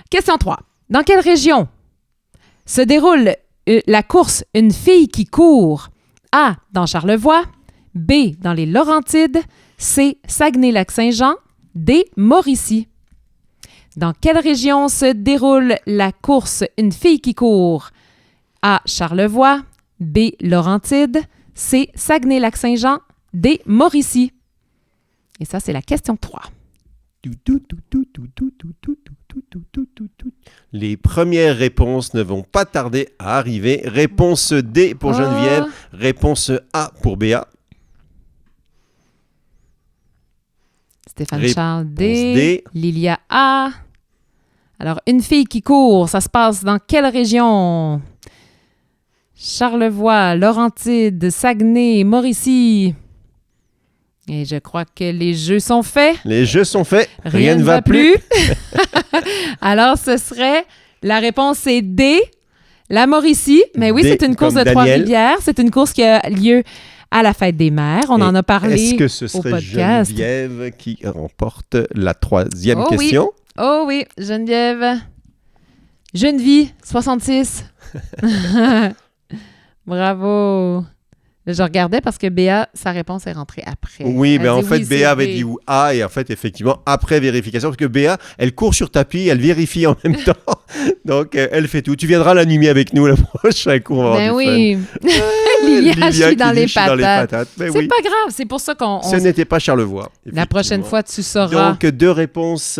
Question 3. Dans quelle région se déroule la course Une fille qui court? A, dans Charlevoix. B, dans les Laurentides. C, Saguenay-Lac-Saint-Jean. D, Mauricie. Dans quelle région se déroule la course Une fille qui court? A, Charlevoix. B, Laurentides. C, Saguenay-Lac-Saint-Jean. D, Mauricie. Et ça, c'est la question 3. Les premières réponses ne vont pas tarder à arriver. Réponse D pour Geneviève. Réponse A pour Béa. Stéphane Charles D. Lilia A. Alors, Une fille qui court, ça se passe dans quelle région? Charlevoix, Laurentides, Saguenay, Mauricie. Et je crois que les jeux sont faits. Les jeux sont faits. Rien ne va plus. Alors, ce serait... La réponse est D, la Mauricie. Mais oui, D, c'est une course de Trois-Rivières. C'est une course qui a lieu à la Fête des Mères. On en a parlé au podcast. Est-ce que ce serait Geneviève qui remporte la 3e question? Oui. Oh oui, Geneviève. Geneviève, 66. Bravo. Je regardais parce que Béa, sa réponse est rentrée après. Oui, mais en fait, Béa avait dit A et en fait, effectivement, après vérification, parce que Béa, elle court sur tapis, elle vérifie en même temps. Donc, elle fait tout. Tu viendras la nuit avec nous le prochain cours. Ben oui. Lilia, je suis dans les patates. Ben c'est pas grave, c'est pour ça qu'on... Ce n'était pas Charlevoix. La prochaine fois, tu sauras. Donc, deux réponses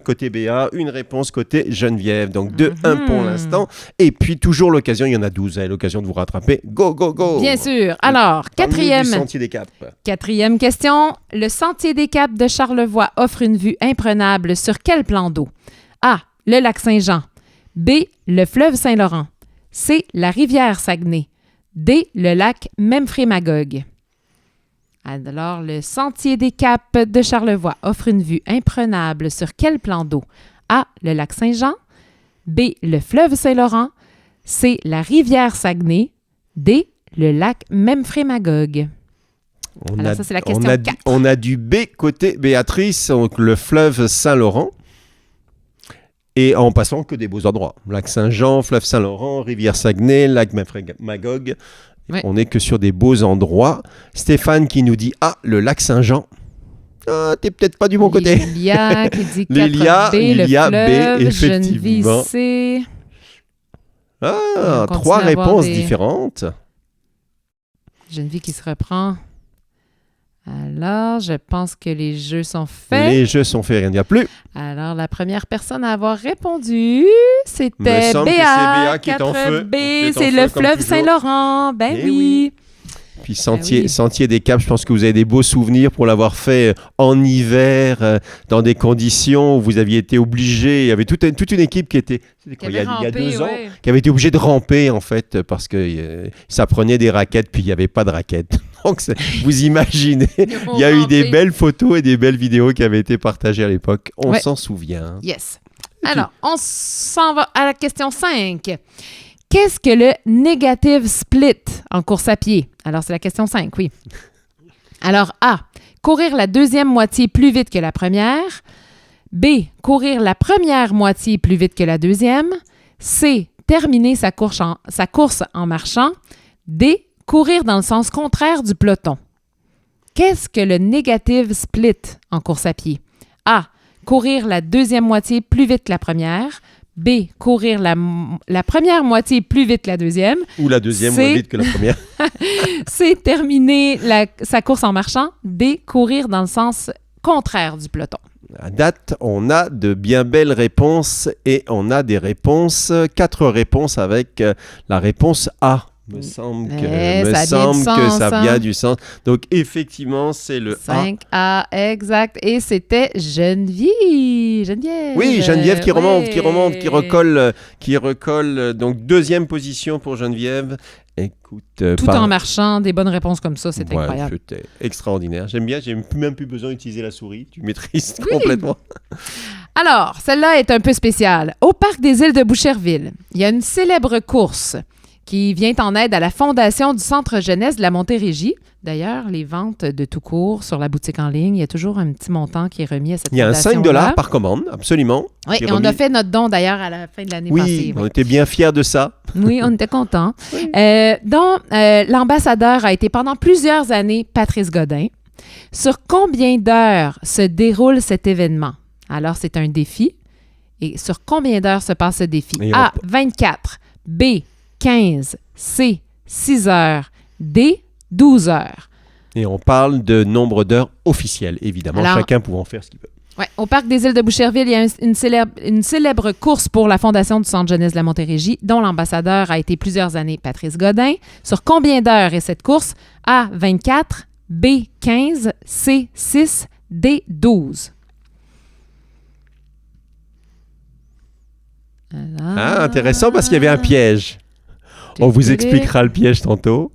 côté Béa, une réponse côté Geneviève. Donc, 2-1 pour l'instant. Et puis, toujours l'occasion, il y en a 12, l'occasion de vous rattraper. Go, go, go! Bien sûr. Alors, Sentier des Caps. Quatrième question. Le Sentier des Caps de Charlevoix offre une vue imprenable sur quel plan d'eau? A, le lac Saint-Jean. B, le fleuve Saint-Laurent. C, la rivière Saguenay. D, le lac Memphremagog. Alors, le Sentier des Caps de Charlevoix offre une vue imprenable sur quel plan d'eau? A, le lac Saint-Jean. B, le fleuve Saint-Laurent. C, la rivière Saguenay. D, le lac Memphremagog. Alors, ça, c'est la question 4. On a du B côté Béatrice, donc le fleuve Saint-Laurent. Et en passant que des beaux endroits. Lac Saint-Jean, fleuve Saint-Laurent, rivière Saguenay, lac Memphremagog. Ouais. On n'est que sur des beaux endroits. Stéphane qui nous dit le lac Saint-Jean. Ah, t'es peut-être pas du bon côté. Lilia qui dit 4B, Lilia, le fleuve, B, effectivement. C. 3 réponses différentes. Geneviève qui se reprend. Alors, je pense que les jeux sont faits. Les jeux sont faits, rien n'y a plus. Alors, la première personne à avoir répondu, c'était Béa. C'est Béa qui est en feu. B, c'est le fleuve Saint-Laurent. Ben oui. Puis Sentier des Caps, je pense que vous avez des beaux souvenirs pour l'avoir fait en hiver, dans des conditions où vous aviez été obligé. Il y avait toute une équipe qui était, il y a 2 ans, qui avait été obligée de ramper en fait, parce que ça prenait des raquettes, puis il n'y avait pas de raquettes. Donc vous imaginez, il y a eu des belles photos et des belles vidéos qui avaient été partagées à l'époque. On s'en souvient. Yes. Alors, on s'en va à la question 5. Qu'est-ce que le negative split en course à pied? Alors, c'est la question 5, oui. Alors, A, courir la deuxième moitié plus vite que la première. B, courir la première moitié plus vite que la deuxième. C, terminer sa course en marchant. D, courir dans le sens contraire du peloton. Qu'est-ce que le negative split en course à pied? A, courir la deuxième moitié plus vite que la première. B, courir la première moitié plus vite que la deuxième. Ou la deuxième C, moins vite que la première. C, terminer sa course en marchant. D, courir dans le sens contraire du peloton. À date, on a de bien belles réponses et on a des réponses, 4 réponses avec la réponse A. Me semble que ça a bien du sens. Donc, effectivement, c'est le 5A, exact. Et c'était Geneviève. Oui, Geneviève qui remonte, Ouais. qui recolle. Donc, deuxième position pour Geneviève. Écoute, Tout en marchant, des bonnes réponses comme ça, c'est Ouais, incroyable. c'était extraordinaire. J'aime bien, j'ai même plus besoin d'utiliser la souris. Tu maîtrises Oui. complètement. Alors, celle-là est un peu spéciale. Au parc des îles de Boucherville, il y a une célèbre course qui vient en aide à la fondation du Centre jeunesse de la Montérégie. D'ailleurs, les ventes de tout court sur la boutique en ligne, il y a toujours un petit montant qui est remis à cette Il y a un fondation-là. 5 $ par commande, absolument. Oui, qui est et on a remis. fait notre don d'ailleurs à la fin de l'année Oui, passée. on était bien fiers de ça. Oui, on était contents. Donc, l'ambassadeur a été pendant plusieurs années Patrice Godin. Sur combien d'heures se déroule cet événement? Alors, c'est un défi. Et sur combien d'heures se passe ce défi? Et A, 24. B, 15. C, 6 heures. D, 12 heures. Et on parle de nombre d'heures officielles, évidemment, Alors, chacun pouvant faire ce qu'il veut. Ouais, au parc des îles de Boucherville, il y a une célèbre course pour la fondation du Centre jeunesse de la Montérégie, dont l'ambassadeur a été plusieurs années Patrice Godin. Sur combien d'heures est cette course? A, 24. B, 15. C, 6. D, 12. Ah, intéressant parce qu'il y avait un piège. On vous expliquera le piège tantôt.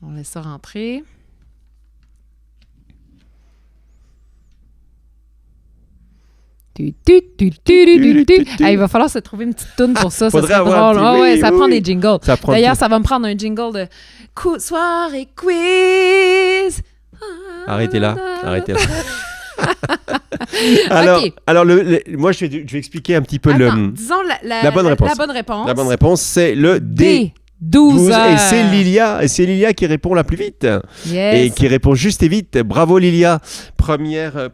On laisse ça rentrer. Ah, il va falloir se trouver une petite toune pour ça. Ça Faudrait serait avoir un drôle. petit- Ah oui, ouais, ça oui, prend oui. des jingles. Ça prend D'ailleurs, tout. ça va me prendre un jingle de soirée quiz. Arrêtez là. Alors, OK. alors moi, je vais expliquer un petit peu Attends, disons la bonne réponse. La bonne réponse. La bonne réponse, c'est le D. D. 12 heures. Et c'est Lilia qui répond la plus vite. Yes. Et qui répond juste et vite. Bravo Lilia. Première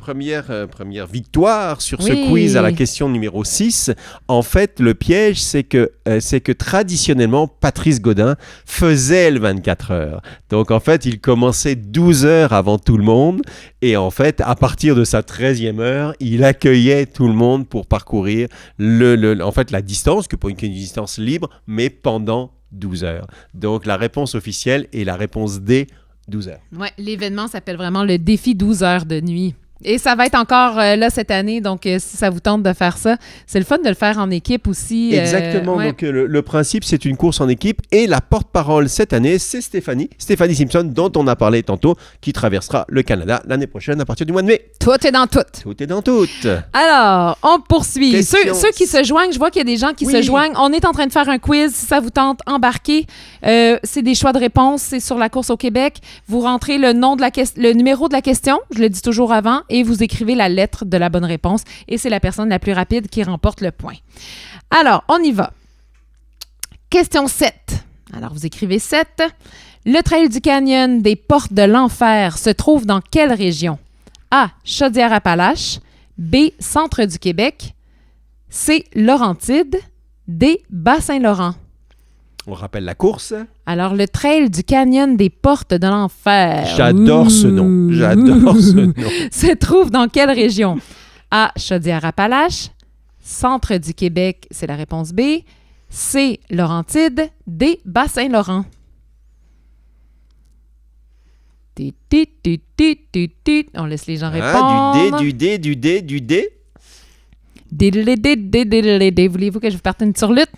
victoire sur ce Oui. quiz à la question numéro 6. En fait, le piège, c'est que traditionnellement, Patrice Godin faisait le 24 heures. Donc en fait, il commençait 12 heures avant tout le monde. Et en fait, à partir de sa 13e heure, il accueillait tout le monde pour parcourir en fait, la distance, que pour une distance libre, mais pendant 12 heures. Donc la réponse officielle est la réponse D, 12 heures. Ouais, l'événement s'appelle vraiment le défi 12 heures de nuit. Et ça va être encore là cette année, donc si ça vous tente de faire ça, c'est le fun de le faire en équipe aussi. Exactement, Ouais. donc le principe, c'est une course en équipe et la porte-parole cette année, c'est Stéphanie Simpson, dont on a parlé tantôt, qui traversera le Canada l'année prochaine à partir du mois de mai. Tout est dans tout. Tout est dans tout. Alors, on poursuit. Question- Ceux qui se joignent, je vois qu'il y a des gens qui Oui. se joignent. On est en train de faire un quiz. Si ça vous tente, embarquez. C'est des choix de réponse. C'est sur la course au Québec. Vous rentrez le numéro de la question, je le dis toujours avant, et vous écrivez la lettre de la bonne réponse. Et c'est la personne la plus rapide qui remporte le point. Alors, on y va. Question 7. Alors, vous écrivez 7. Le Trail du Canyon des Portes de l'Enfer se trouve dans quelle région? A. Chaudière-Appalaches. B. Centre du Québec. C. Laurentides. D. Bas-Saint-Laurent. On rappelle la course. Alors, le Trail du Canyon des Portes de l'Enfer. J'adore ce nom. J'adore ce nom. Se trouve dans quelle région? A. Chaudière-Appalaches. Centre du Québec, c'est la réponse B. C. Laurentides. D. Bas-Saint-Laurent. On laisse les gens répondre. Ah, du D. Diddle-diddle-diddle-diddle. Voulez-vous que je vous parte une surlutte?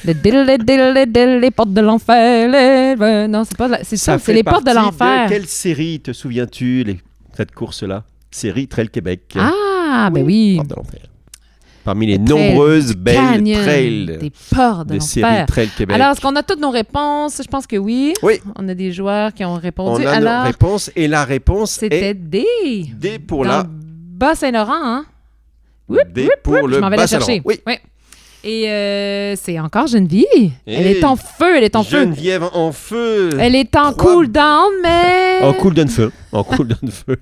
Le diddle-diddle-diddle, les portes de l'enfer. Non, c'est pas c'est ça, c'est fait les portes de partie l'enfer. Quelle série te souviens-tu, cette course-là? Série Trail Québec. Ah, ben oui. Portes de l'enfer. Parmi les Le trail nombreuses du belles Canyon trails des portes de de série l'enfer. Trail Québec. Alors, est-ce qu'on a toutes nos réponses? Je pense que oui. Oui. On a des joueurs qui ont répondu. On a Alors, nos réponses et la réponse c'était est D. D pour Dans la Bas-Saint-Laurent, hein? D pour Je le m'en vais la Bas-Saint-Laurent. chercher. Oui. Et c'est encore Geneviève. Elle est en feu, elle est en feu. Geneviève en feu. Elle est en cool-down, mais... En cool-down feu. En cool-down feu.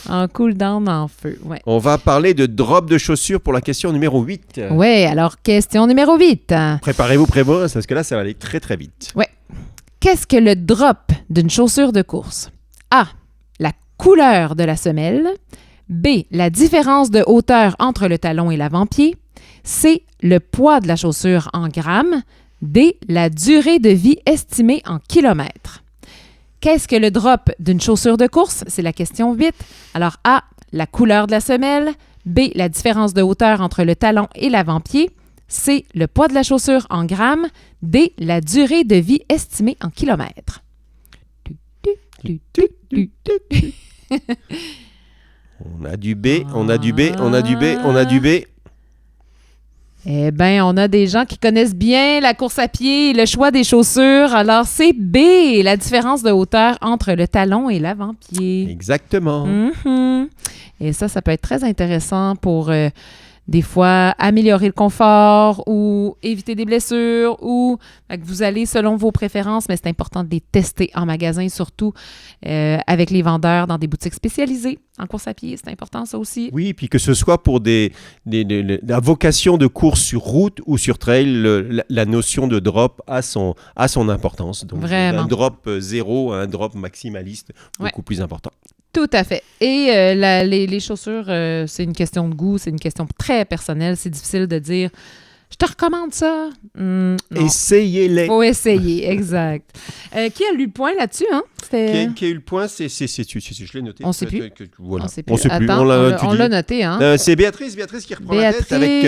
En cool-down en feu, ouais. On va parler de drop de chaussures pour la question numéro 8. Ouais, alors question numéro 8. Préparez-vous, parce que là, ça va aller très, très vite. Ouais. Qu'est-ce que le drop d'une chaussure de course? A. La couleur de la semelle. B. La différence de hauteur entre le talon et l'avant-pied. C. Le poids de la chaussure en grammes. D. La durée de vie estimée en kilomètres. Qu'est-ce que le drop d'une chaussure de course? C'est la question 8. Alors A. La couleur de la semelle. B. La différence de hauteur entre le talon et l'avant-pied. C. Le poids de la chaussure en grammes. D. La durée de vie estimée en kilomètres. On a du B, on a du B, on a du B, on a du B. Eh bien, on a des gens qui connaissent bien la course à pied et le choix des chaussures. Alors, c'est B, la différence de hauteur entre le talon et l'avant-pied. Exactement. Mm-hmm. Et ça peut être très intéressant pour des fois améliorer le confort ou éviter des blessures ou que vous allez selon vos préférences, mais c'est important de les tester en magasin, surtout avec les vendeurs dans des boutiques spécialisées en course à pied. C'est important, ça aussi. Oui, puis que ce soit pour la vocation de course sur route ou sur trail, la notion de drop a son importance. Donc, vraiment. Un drop zéro, un drop maximaliste, beaucoup plus important. Tout à fait. Et les chaussures, c'est une question de goût, c'est une question très personnelle. C'est difficile de dire « Je te recommande ça. » Non. Essayez-les. Il faut essayer, exact. Qui a lu le point là-dessus? Hein? Qui a eu le point? Je l'ai noté. On ne sait plus. Voilà. On sait plus. On sait plus. Attends, on on l'a noté. Hein? C'est Béatrice qui reprend la tête avec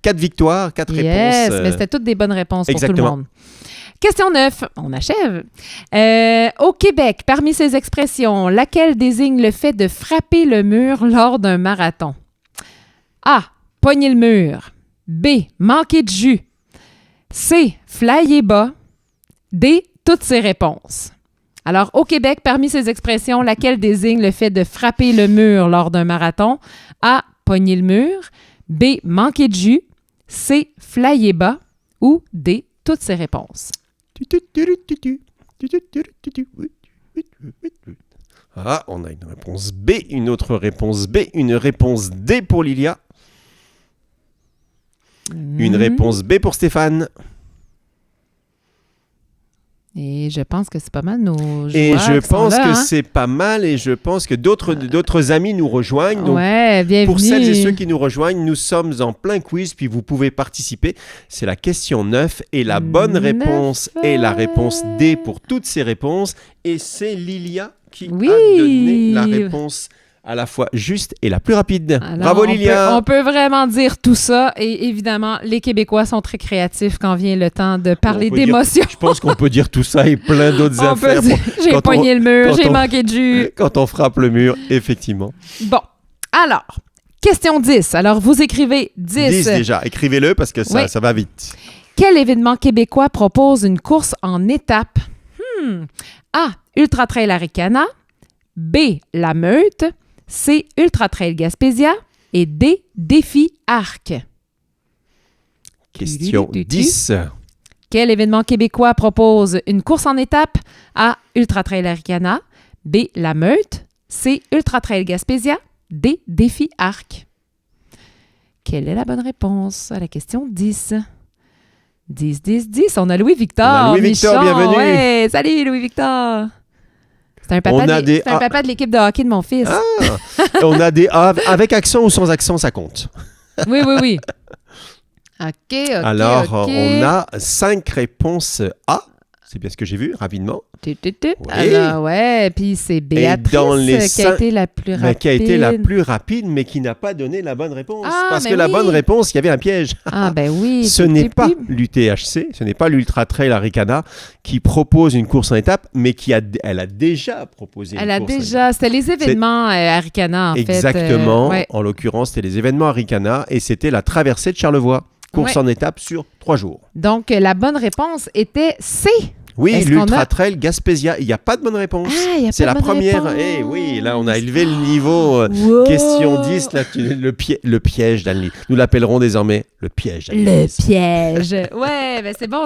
4 victoires, 4 réponses. Yes, mais c'était toutes des bonnes réponses pour tout le monde. Question 9, on achève. Au Québec, parmi ces expressions, laquelle désigne le fait de frapper le mur lors d'un marathon? A. Pogner le mur. B. Manquer de jus. C. Flyer bas. D. Toutes ces réponses. Alors, au Québec, parmi ces expressions, laquelle désigne le fait de frapper le mur lors d'un marathon? A. Pogner le mur. B. Manquer de jus. C. Flyer bas. Ou D. Toutes ces réponses. Ah, on a une réponse B, une autre réponse B, une réponse D pour Lilia. Une réponse B pour Stéphane. Et je pense que c'est pas mal nos joueurs. Et je pense là, que hein? c'est pas mal et je pense que d'autres amis nous rejoignent. Donc, bienvenue. pour celles et ceux qui nous rejoignent, nous sommes en plein quiz puis vous pouvez participer. C'est la question 9 et la bonne réponse est la réponse D pour toutes ces réponses. Et c'est Lilia qui a donné la réponse à la fois juste et la plus rapide. Alors, bravo Lilia! On peut vraiment dire tout ça et évidemment, les Québécois sont très créatifs quand vient le temps de parler d'émotions. Je pense qu'on peut dire tout ça et plein d'autres affaires. J'ai pogné le mur, j'ai manqué de jus. Quand on frappe le mur, effectivement. Bon, alors, question 10. Alors, vous écrivez 10. 10 déjà, écrivez-le parce que ça va vite. Quel événement québécois propose une course en étapes? A. Ultra Trail Arikana. B. La Meute. C. Ultra Trail Gaspésia. Et D. Défi Arc. Question 10. Quel événement québécois propose une course en étapes? A. Ultra Trail Arikana. B. La Meute. C. Ultra Trail Gaspésia. D. Défi Arc. Quelle est la bonne réponse à la question 10? 10, 10, 10. On a Louis-Victor. Louis-Victor, bienvenue. Ouais, salut Louis-Victor. C'est un papa de l'équipe de hockey de mon fils. Ah, on a des A avec accent ou sans accent, ça compte. Oui. OK. Alors, on a 5 réponses A. C'est bien ce que j'ai vu, rapidement. Oui. Alors, puis c'est Béatrice qui a été la plus rapide. Qui a été la plus rapide, mais qui n'a pas donné la bonne réponse. Parce que la bonne réponse, il y avait un piège. Ah, ben oui. Ce n'est pas l'UTHC, ce n'est pas l'Ultra Trail Arikana qui propose une course en étape, mais elle a déjà proposé une course en étape. C'était les événements Arikana, en fait. Exactement. En l'occurrence, c'était les événements Arikana et c'était la traversée de Charlevoix. Course en étape sur 3 jours. Donc, la bonne réponse était C. Oui, Est-ce qu'on l'Ultra a- Trail Gaspésia. Il n'y a pas de bonne réponse. Ah, il y a C'est pas la de bonne première. réponse. Eh oui, là, on a élevé le niveau. Wow. Question 10, là, le piège d'Annelise. Nous l'appellerons désormais le piège Le d'Annelise. piège. Ouais, ben c'est bon.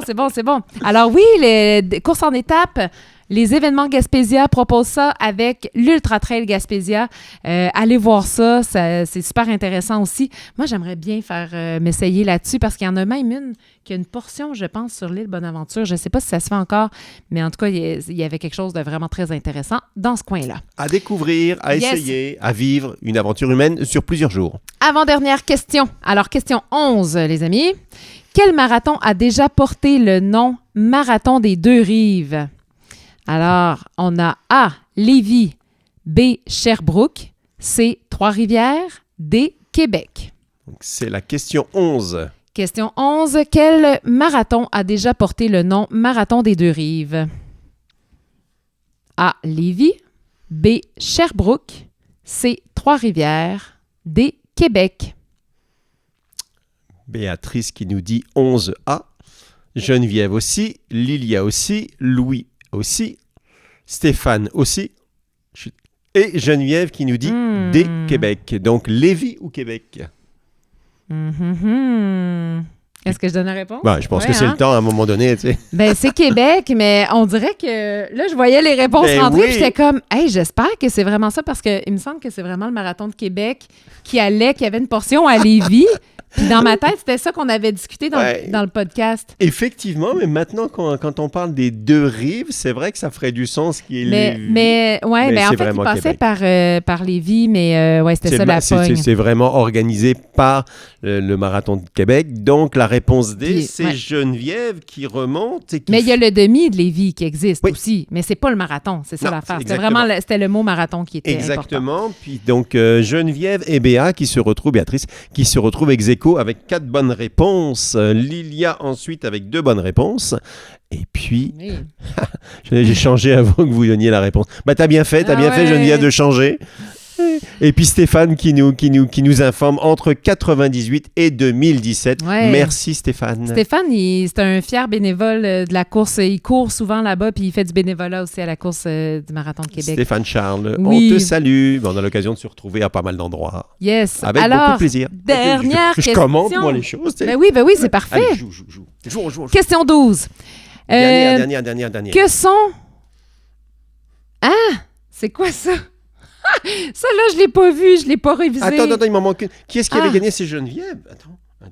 Alors oui, les courses en étapes, les événements Gaspésia proposent ça avec l'Ultra Trail Gaspésia. Allez voir ça, c'est super intéressant aussi. Moi, j'aimerais bien faire m'essayer là-dessus parce qu'il y en a même une qui a une portion, je pense, sur l'île Bonaventure. Je ne sais pas si ça se fait encore, mais en tout cas, il y avait quelque chose de vraiment très intéressant dans ce coin-là. À découvrir, à Yes. essayer, à vivre une aventure humaine sur plusieurs jours. Avant-dernière question. Alors, question 11, les amis. Quel marathon a déjà porté le nom Marathon des deux rives? Alors, on a A, Lévis, B, Sherbrooke, C, Trois-Rivières, D, Québec. Donc, c'est la question 11. Question 11. Quel marathon a déjà porté le nom Marathon des deux rives? A, Lévis, B, Sherbrooke, C, Trois-Rivières, D, Québec. Béatrice qui nous dit 11A. Geneviève aussi. Lilia aussi. Louis aussi. Stéphane aussi. Et Geneviève qui nous dit D, Québec. Donc, Lévis ou Québec? Est-ce que je donne la réponse? Ben, je pense Ouais, que c'est hein? le temps à un moment donné. Tu sais. Ben, c'est Québec, mais on dirait que là, je voyais les réponses Ben rentrer, oui. puis j'étais comme, hey, j'espère que c'est vraiment ça, parce qu'il me semble que c'est vraiment le marathon de Québec qui allait, qui avait une portion à Lévis. Puis dans ma tête, c'était ça qu'on avait discuté Ouais. dans le podcast. Effectivement, mais maintenant, quand on parle des deux rives, c'est vrai que ça ferait du sens qu'il y ait Lévis. Mais Mais en c'est fait, il vraiment passait Québec. par Lévis, mais ouais, c'était ça la pogne. C'est vraiment organisé par le Marathon de Québec. Donc, la réponse D, Puis, c'est ouais. Geneviève qui remonte. Et qui Mais il y a le demi de Lévis qui existe Oui. aussi, mais c'est pas le marathon, c'est ça Non, l'affaire. C'était exactement. vraiment c'était le mot marathon qui était important. Exactement. Puis donc, Geneviève et Béa qui se retrouvent, Béatrice, qui se retrouvent ex aequo avec 4 bonnes réponses. Lilia ensuite avec 2 bonnes réponses. Et puis, Oui. j'ai changé avant que vous donniez la réponse. Bah, t'as bien fait, Ah ouais. Geneviève, de changer. Et puis Stéphane qui nous informe entre 98 et 2017. Ouais. Merci Stéphane. Stéphane, c'est un fier bénévole de la course. Il court souvent là-bas, puis il fait du bénévolat aussi à la course du Marathon de Québec. Stéphane Charles, Oui. on te salue. On a l'occasion de se retrouver à pas mal d'endroits. Yes. Avec Alors, beaucoup de plaisir. dernière je question. commente moi les choses. tu sais. Ben oui, c'est parfait. Allez, joue. Question 12. Dernière. Que sont... Ah! C'est quoi ça? Ça, là, je l'ai pas vu, je l'ai pas révisé. Attends, il m'en manque une. Qui est-ce qui avait Ah. gagné? C'est Geneviève.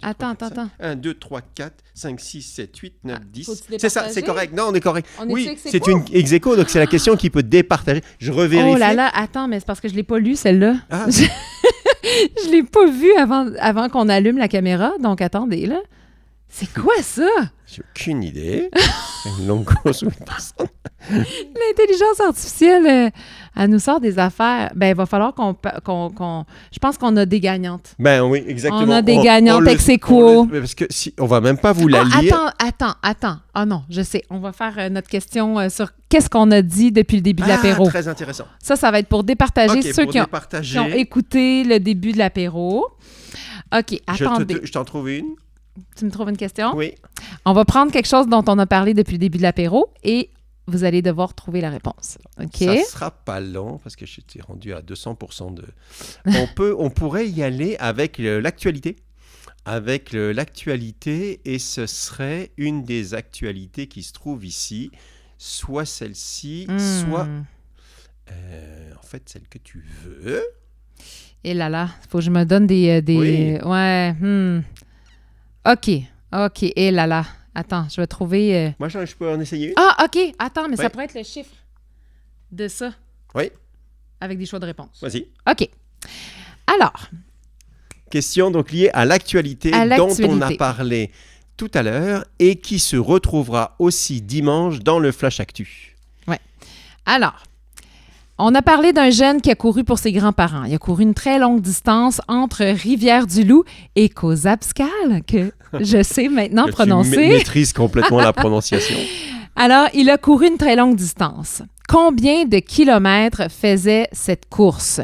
Attends. 1, 2, 3, 4, 5, 6, 7, 8, 9, Ah, 10. faut-tu C'est ça, départager? c'est correct. Non, on est correct. On est Oui, sûr que c'est c'est quoi? une ex aequo, donc c'est la question qui peut départager. Je revérifie. Oh là là, attends, mais c'est parce que je l'ai pas lu, celle-là. Ah. Je l'ai pas vu avant qu'on allume la caméra, donc attendez, là. C'est quoi ça? J'ai aucune idée. Une longue course. L'intelligence artificielle, elle nous sort des affaires. Ben, il va falloir qu'on... Je pense qu'on a des gagnantes. Ben oui, exactement. On a des gagnantes le- ex aequo. Parce que si, on va même pas vous la Ah, lire. attends. Ah non, je sais. On va faire notre question sur qu'est-ce qu'on a dit depuis le début de l'apéro. Très intéressant. Ça va être pour départager Ok, ceux pour qui ont départager, écouté le début de l'apéro. OK, attendez. je t'en trouve une. Tu me trouves une question? Oui. On va prendre quelque chose dont on a parlé depuis le début de l'apéro et vous allez devoir trouver la réponse. OK? Ça sera pas long parce que je suis rendu à 200% de... on pourrait y aller avec l'actualité. Avec l'actualité, et ce serait une des actualités qui se trouve ici, soit celle-ci, soit en fait celle que tu veux. Et là, il faut que je me donne des... Oui. Ouais. OK, et là. Attends, je vais trouver... Moi, je peux en essayer une. Ah, OK, attends, mais ça Oui. pourrait être le chiffre de ça. Oui. Avec des choix de réponse. Vas-y. OK. Alors, Question donc liée à l'actualité À dont on a l'actualité. parlé tout à l'heure et qui se retrouvera aussi dimanche dans le Flash Actu. On a parlé d'un jeune qui a couru pour ses grands-parents. Il a couru une très longue distance entre Rivière-du-Loup et Causapscal, que je sais maintenant Que prononcer. Tu maîtrises complètement la prononciation. Alors, il a couru une très longue distance. Combien de kilomètres faisait cette course?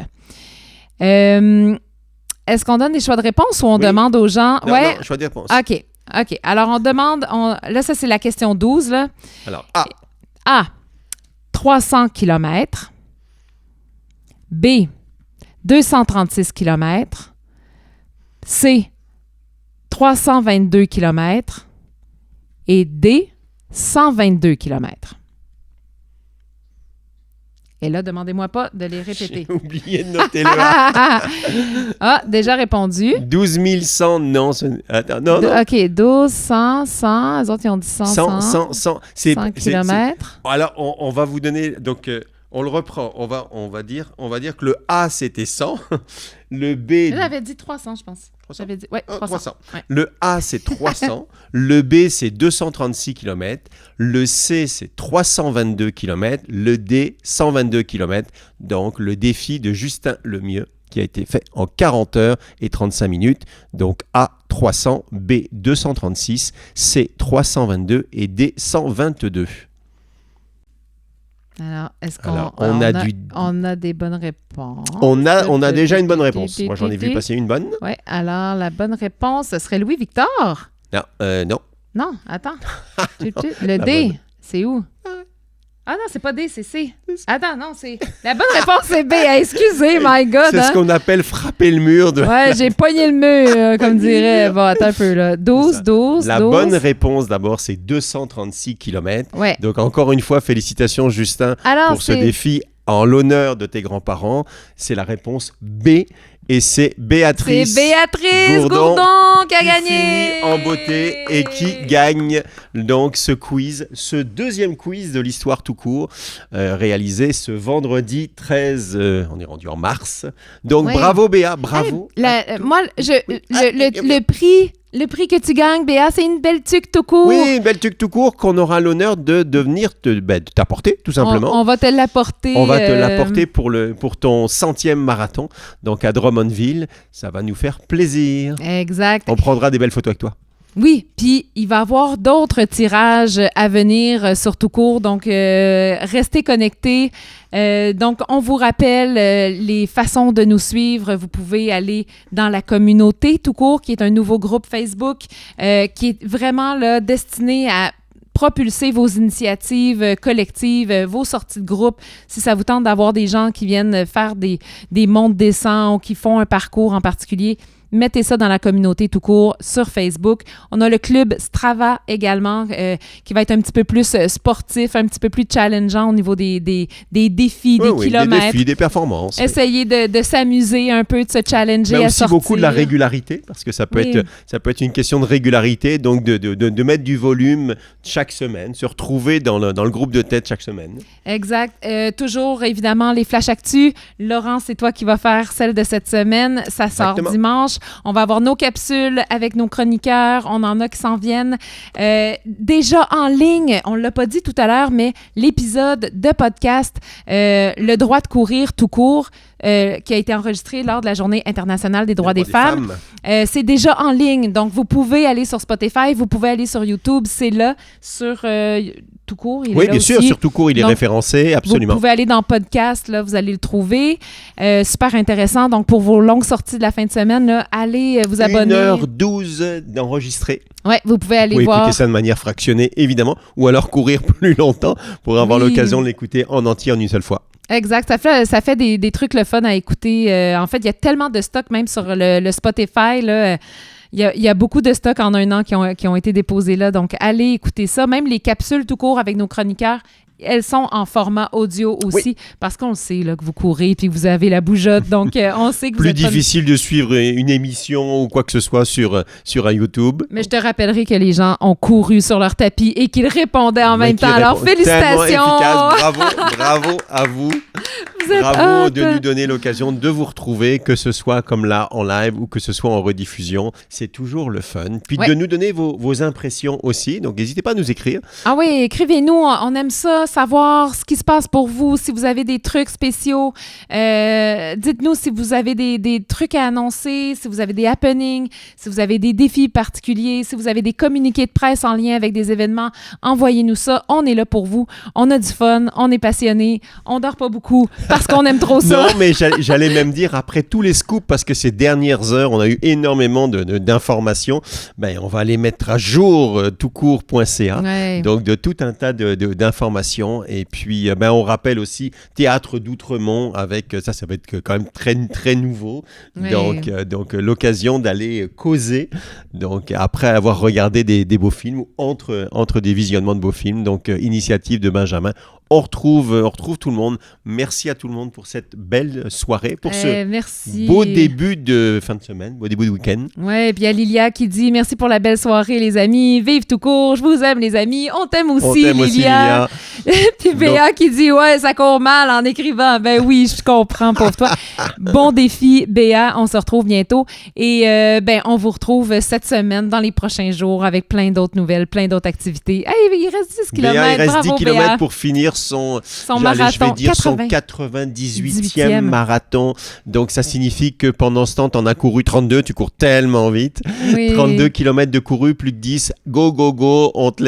Est-ce qu'on donne des choix de réponse ou on Oui. demande aux gens? Non, choix de réponse. OK. Alors, on demande... Là, ça, c'est la question 12, là. Alors, A, A, 300 km. B, 236 km. C, 322 km. Et D, 122 km. Et là, demandez-moi pas de les répéter. J'ai oublié de noter le A. Ah, déjà répondu. 12 100, non. Attends, non. OK, 12, 100, 100. Les autres, ils ont dit 100, 100. 100 km. Alors, on va vous donner... Donc, on le reprend. On va dire que le A, c'était 100. Le B... J'avais dit 300, je pense. 300? J'avais dit, ouais, 300. Ouais. Le A, c'est 300. Le B, c'est 236 km. Le C, c'est 322 km. Le D, 122 km. Donc, le défi de Justin Lemieux qui a été fait en 40 heures et 35 minutes. Donc, A, 300. B, 236. C, 322. Et D, 122. Alors, est-ce qu'on Alors, on a des bonnes réponses? On a déjà une bonne réponse. Moi, j'en ai vu passer une bonne. Oui, alors la bonne réponse, ce serait Louis-Victor. Non, non. Non, attends. Le D, c'est où? Ah non, c'est pas D, c'est C. Attends, non, c'est... La bonne réponse, c'est B. Excusez, my God. C'est ce qu'on appelle frapper le mur. Ouais, j'ai pogné le mur, comme dirait... Bon, attends un peu, là. 12. La bonne réponse, d'abord, c'est 236 km. Ouais. Donc, encore une fois, félicitations, Justin, pour ce défi en l'honneur de tes grands-parents. C'est la réponse B. Et c'est Béatrice. C'est Béatrice Gourdon qui a gagné. Qui finit en beauté et qui gagne donc ce quiz, ce deuxième quiz de l'histoire tout court, réalisé ce vendredi 13, on est rendu en mars. Donc bravo Béa, bravo. Moi, le prix... Le prix que tu gagnes, Béa, c'est une belle tuque tout court. Oui, une belle tuque tout court qu'on aura l'honneur de venir de t'apporter, tout simplement. On va te l'apporter. On va te l'apporter pour ton 100e marathon. Donc à Drummondville, ça va nous faire plaisir. Exact. On prendra des belles photos avec toi. Oui, puis il va y avoir d'autres tirages à venir sur tout court, donc restez connectés. Donc, on vous rappelle les façons de nous suivre. Vous pouvez aller dans la communauté tout court, qui est un nouveau groupe Facebook, qui est vraiment là, destiné à propulser vos initiatives collectives, vos sorties de groupe. Si ça vous tente d'avoir des gens qui viennent faire des montes descends ou qui font un parcours en particulier, mettez ça dans la communauté tout court sur Facebook. On a le club Strava également qui va être un petit peu plus sportif, un petit peu plus challengeant au niveau des défis, des kilomètres. Des défis, des performances. Essayer de s'amuser un peu, de se challenger à sortir. Aussi beaucoup de la régularité, parce que ça peut être une question de régularité, donc de mettre du volume chaque semaine, se retrouver dans le groupe de tête chaque semaine. Exact. Toujours, évidemment, les Flash Actu. Laurent, c'est toi qui vas faire celle de cette semaine. Ça sort dimanche. On va avoir nos capsules avec nos chroniqueurs. On en a qui s'en viennent. Déjà en ligne, on ne l'a pas dit tout à l'heure, mais l'épisode de podcast Le droit de courir tout court, qui a été enregistré lors de la Journée internationale des droits des femmes. C'est déjà en ligne. Donc, vous pouvez aller sur Spotify, vous pouvez aller sur YouTube. C'est là, sur tout court. Oui, bien sûr, sur tout court, il est référencé, absolument. Vous pouvez aller dans podcast, là, vous allez le trouver. Super intéressant. Donc, pour vos longues sorties de la fin de semaine, là, allez vous abonner. 1h12 d'enregistrer. Oui, vous pouvez aller voir. Écouter ça de manière fractionnée, évidemment, ou alors courir plus longtemps pour avoir l'occasion de l'écouter en entier en une seule fois. Exact. Ça fait des trucs le fun à écouter. En fait, il y a tellement de stocks, même sur le Spotify, là. Il y a beaucoup de stocks en un an qui ont été déposés là. Donc, allez écouter ça. Même les capsules tout court avec nos chroniqueurs, elles sont en format audio aussi, parce qu'on le sait là, que vous courez et que vous avez la bougeotte. Donc, on sait que vous plus êtes difficile de suivre une émission ou quoi que ce soit sur un YouTube. Mais je te rappellerai que les gens ont couru sur leur tapis et qu'ils répondaient en même temps. Alors, félicitations! Efficace. Bravo à vous. Bravo de nous donner l'occasion de vous retrouver, que ce soit comme là en live ou que ce soit en rediffusion. C'est toujours le fun. Puis de nous donner vos impressions aussi. Donc, n'hésitez pas à nous écrire. Ah oui, écrivez-nous. On aime ça, savoir ce qui se passe pour vous, si vous avez des trucs spéciaux. Dites-nous si vous avez des trucs à annoncer, si vous avez des happenings, si vous avez des défis particuliers, si vous avez des communiqués de presse en lien avec des événements. Envoyez-nous ça. On est là pour vous. On a du fun. On est passionnés. On dort pas beaucoup. parce qu'on aime trop ça. Non, mais j'allais même dire, après tous les scoops, parce que ces dernières heures, on a eu énormément d'informations, ben, on va les mettre à jour, toutcourt.ca. Ouais. Donc, de tout un tas d'informations. Et puis, ben, on rappelle aussi Théâtre d'Outremont avec, ça va être quand même très, très nouveau. Ouais. Donc l'occasion d'aller causer. Donc, après avoir regardé des beaux films ou entre des visionnements de beaux films. Donc, initiative de Benjamin. On retrouve tout le monde. Merci à tout le monde pour cette belle soirée, pour ce merci. beau début de fin de semaine, beau début de week-end. Ouais, puis il y a Lilia qui dit merci pour la belle soirée, les amis. Vive tout court, je vous aime, les amis. On t'aime aussi, Lilia. Puis Béa qui dit ouais, ça court mal en écrivant. Ben oui, je comprends pour toi. Bon défi, Béa. On se retrouve bientôt. Et ben, on vous retrouve cette semaine, dans les prochains jours, avec plein d'autres nouvelles, plein d'autres activités. Hey, il reste 10 km. Béa, il reste bravo, 10 km Béa. pour finir son marathon. Je vais dire 80. son 98e marathon. Donc, ça signifie que pendant ce temps, tu en as couru 32. Tu cours tellement vite. Oui. 32 km de couru, plus que 10. Go, go, go. On te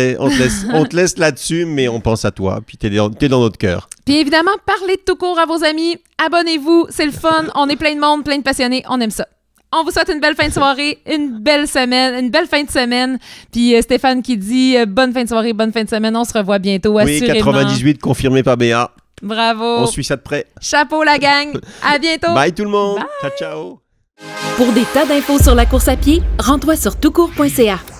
laisse là-dessus, mais on pense à toi. Puis, t'es dans notre cœur. Puis évidemment, parlez de tout court à vos amis. Abonnez-vous. C'est le fun. On est plein de monde, plein de passionnés. On aime ça. On vous souhaite une belle fin de soirée, une belle semaine, une belle fin de semaine. Puis Stéphane qui dit bonne fin de soirée, bonne fin de semaine. On se revoit bientôt, oui, assurément. 98 confirmé par Béa. Bravo. On suit ça de près. Chapeau la gang. À bientôt. Bye tout le monde. Bye. Ciao, ciao. Pour des tas d'infos sur la course à pied, rends-toi sur toutcourt.ca.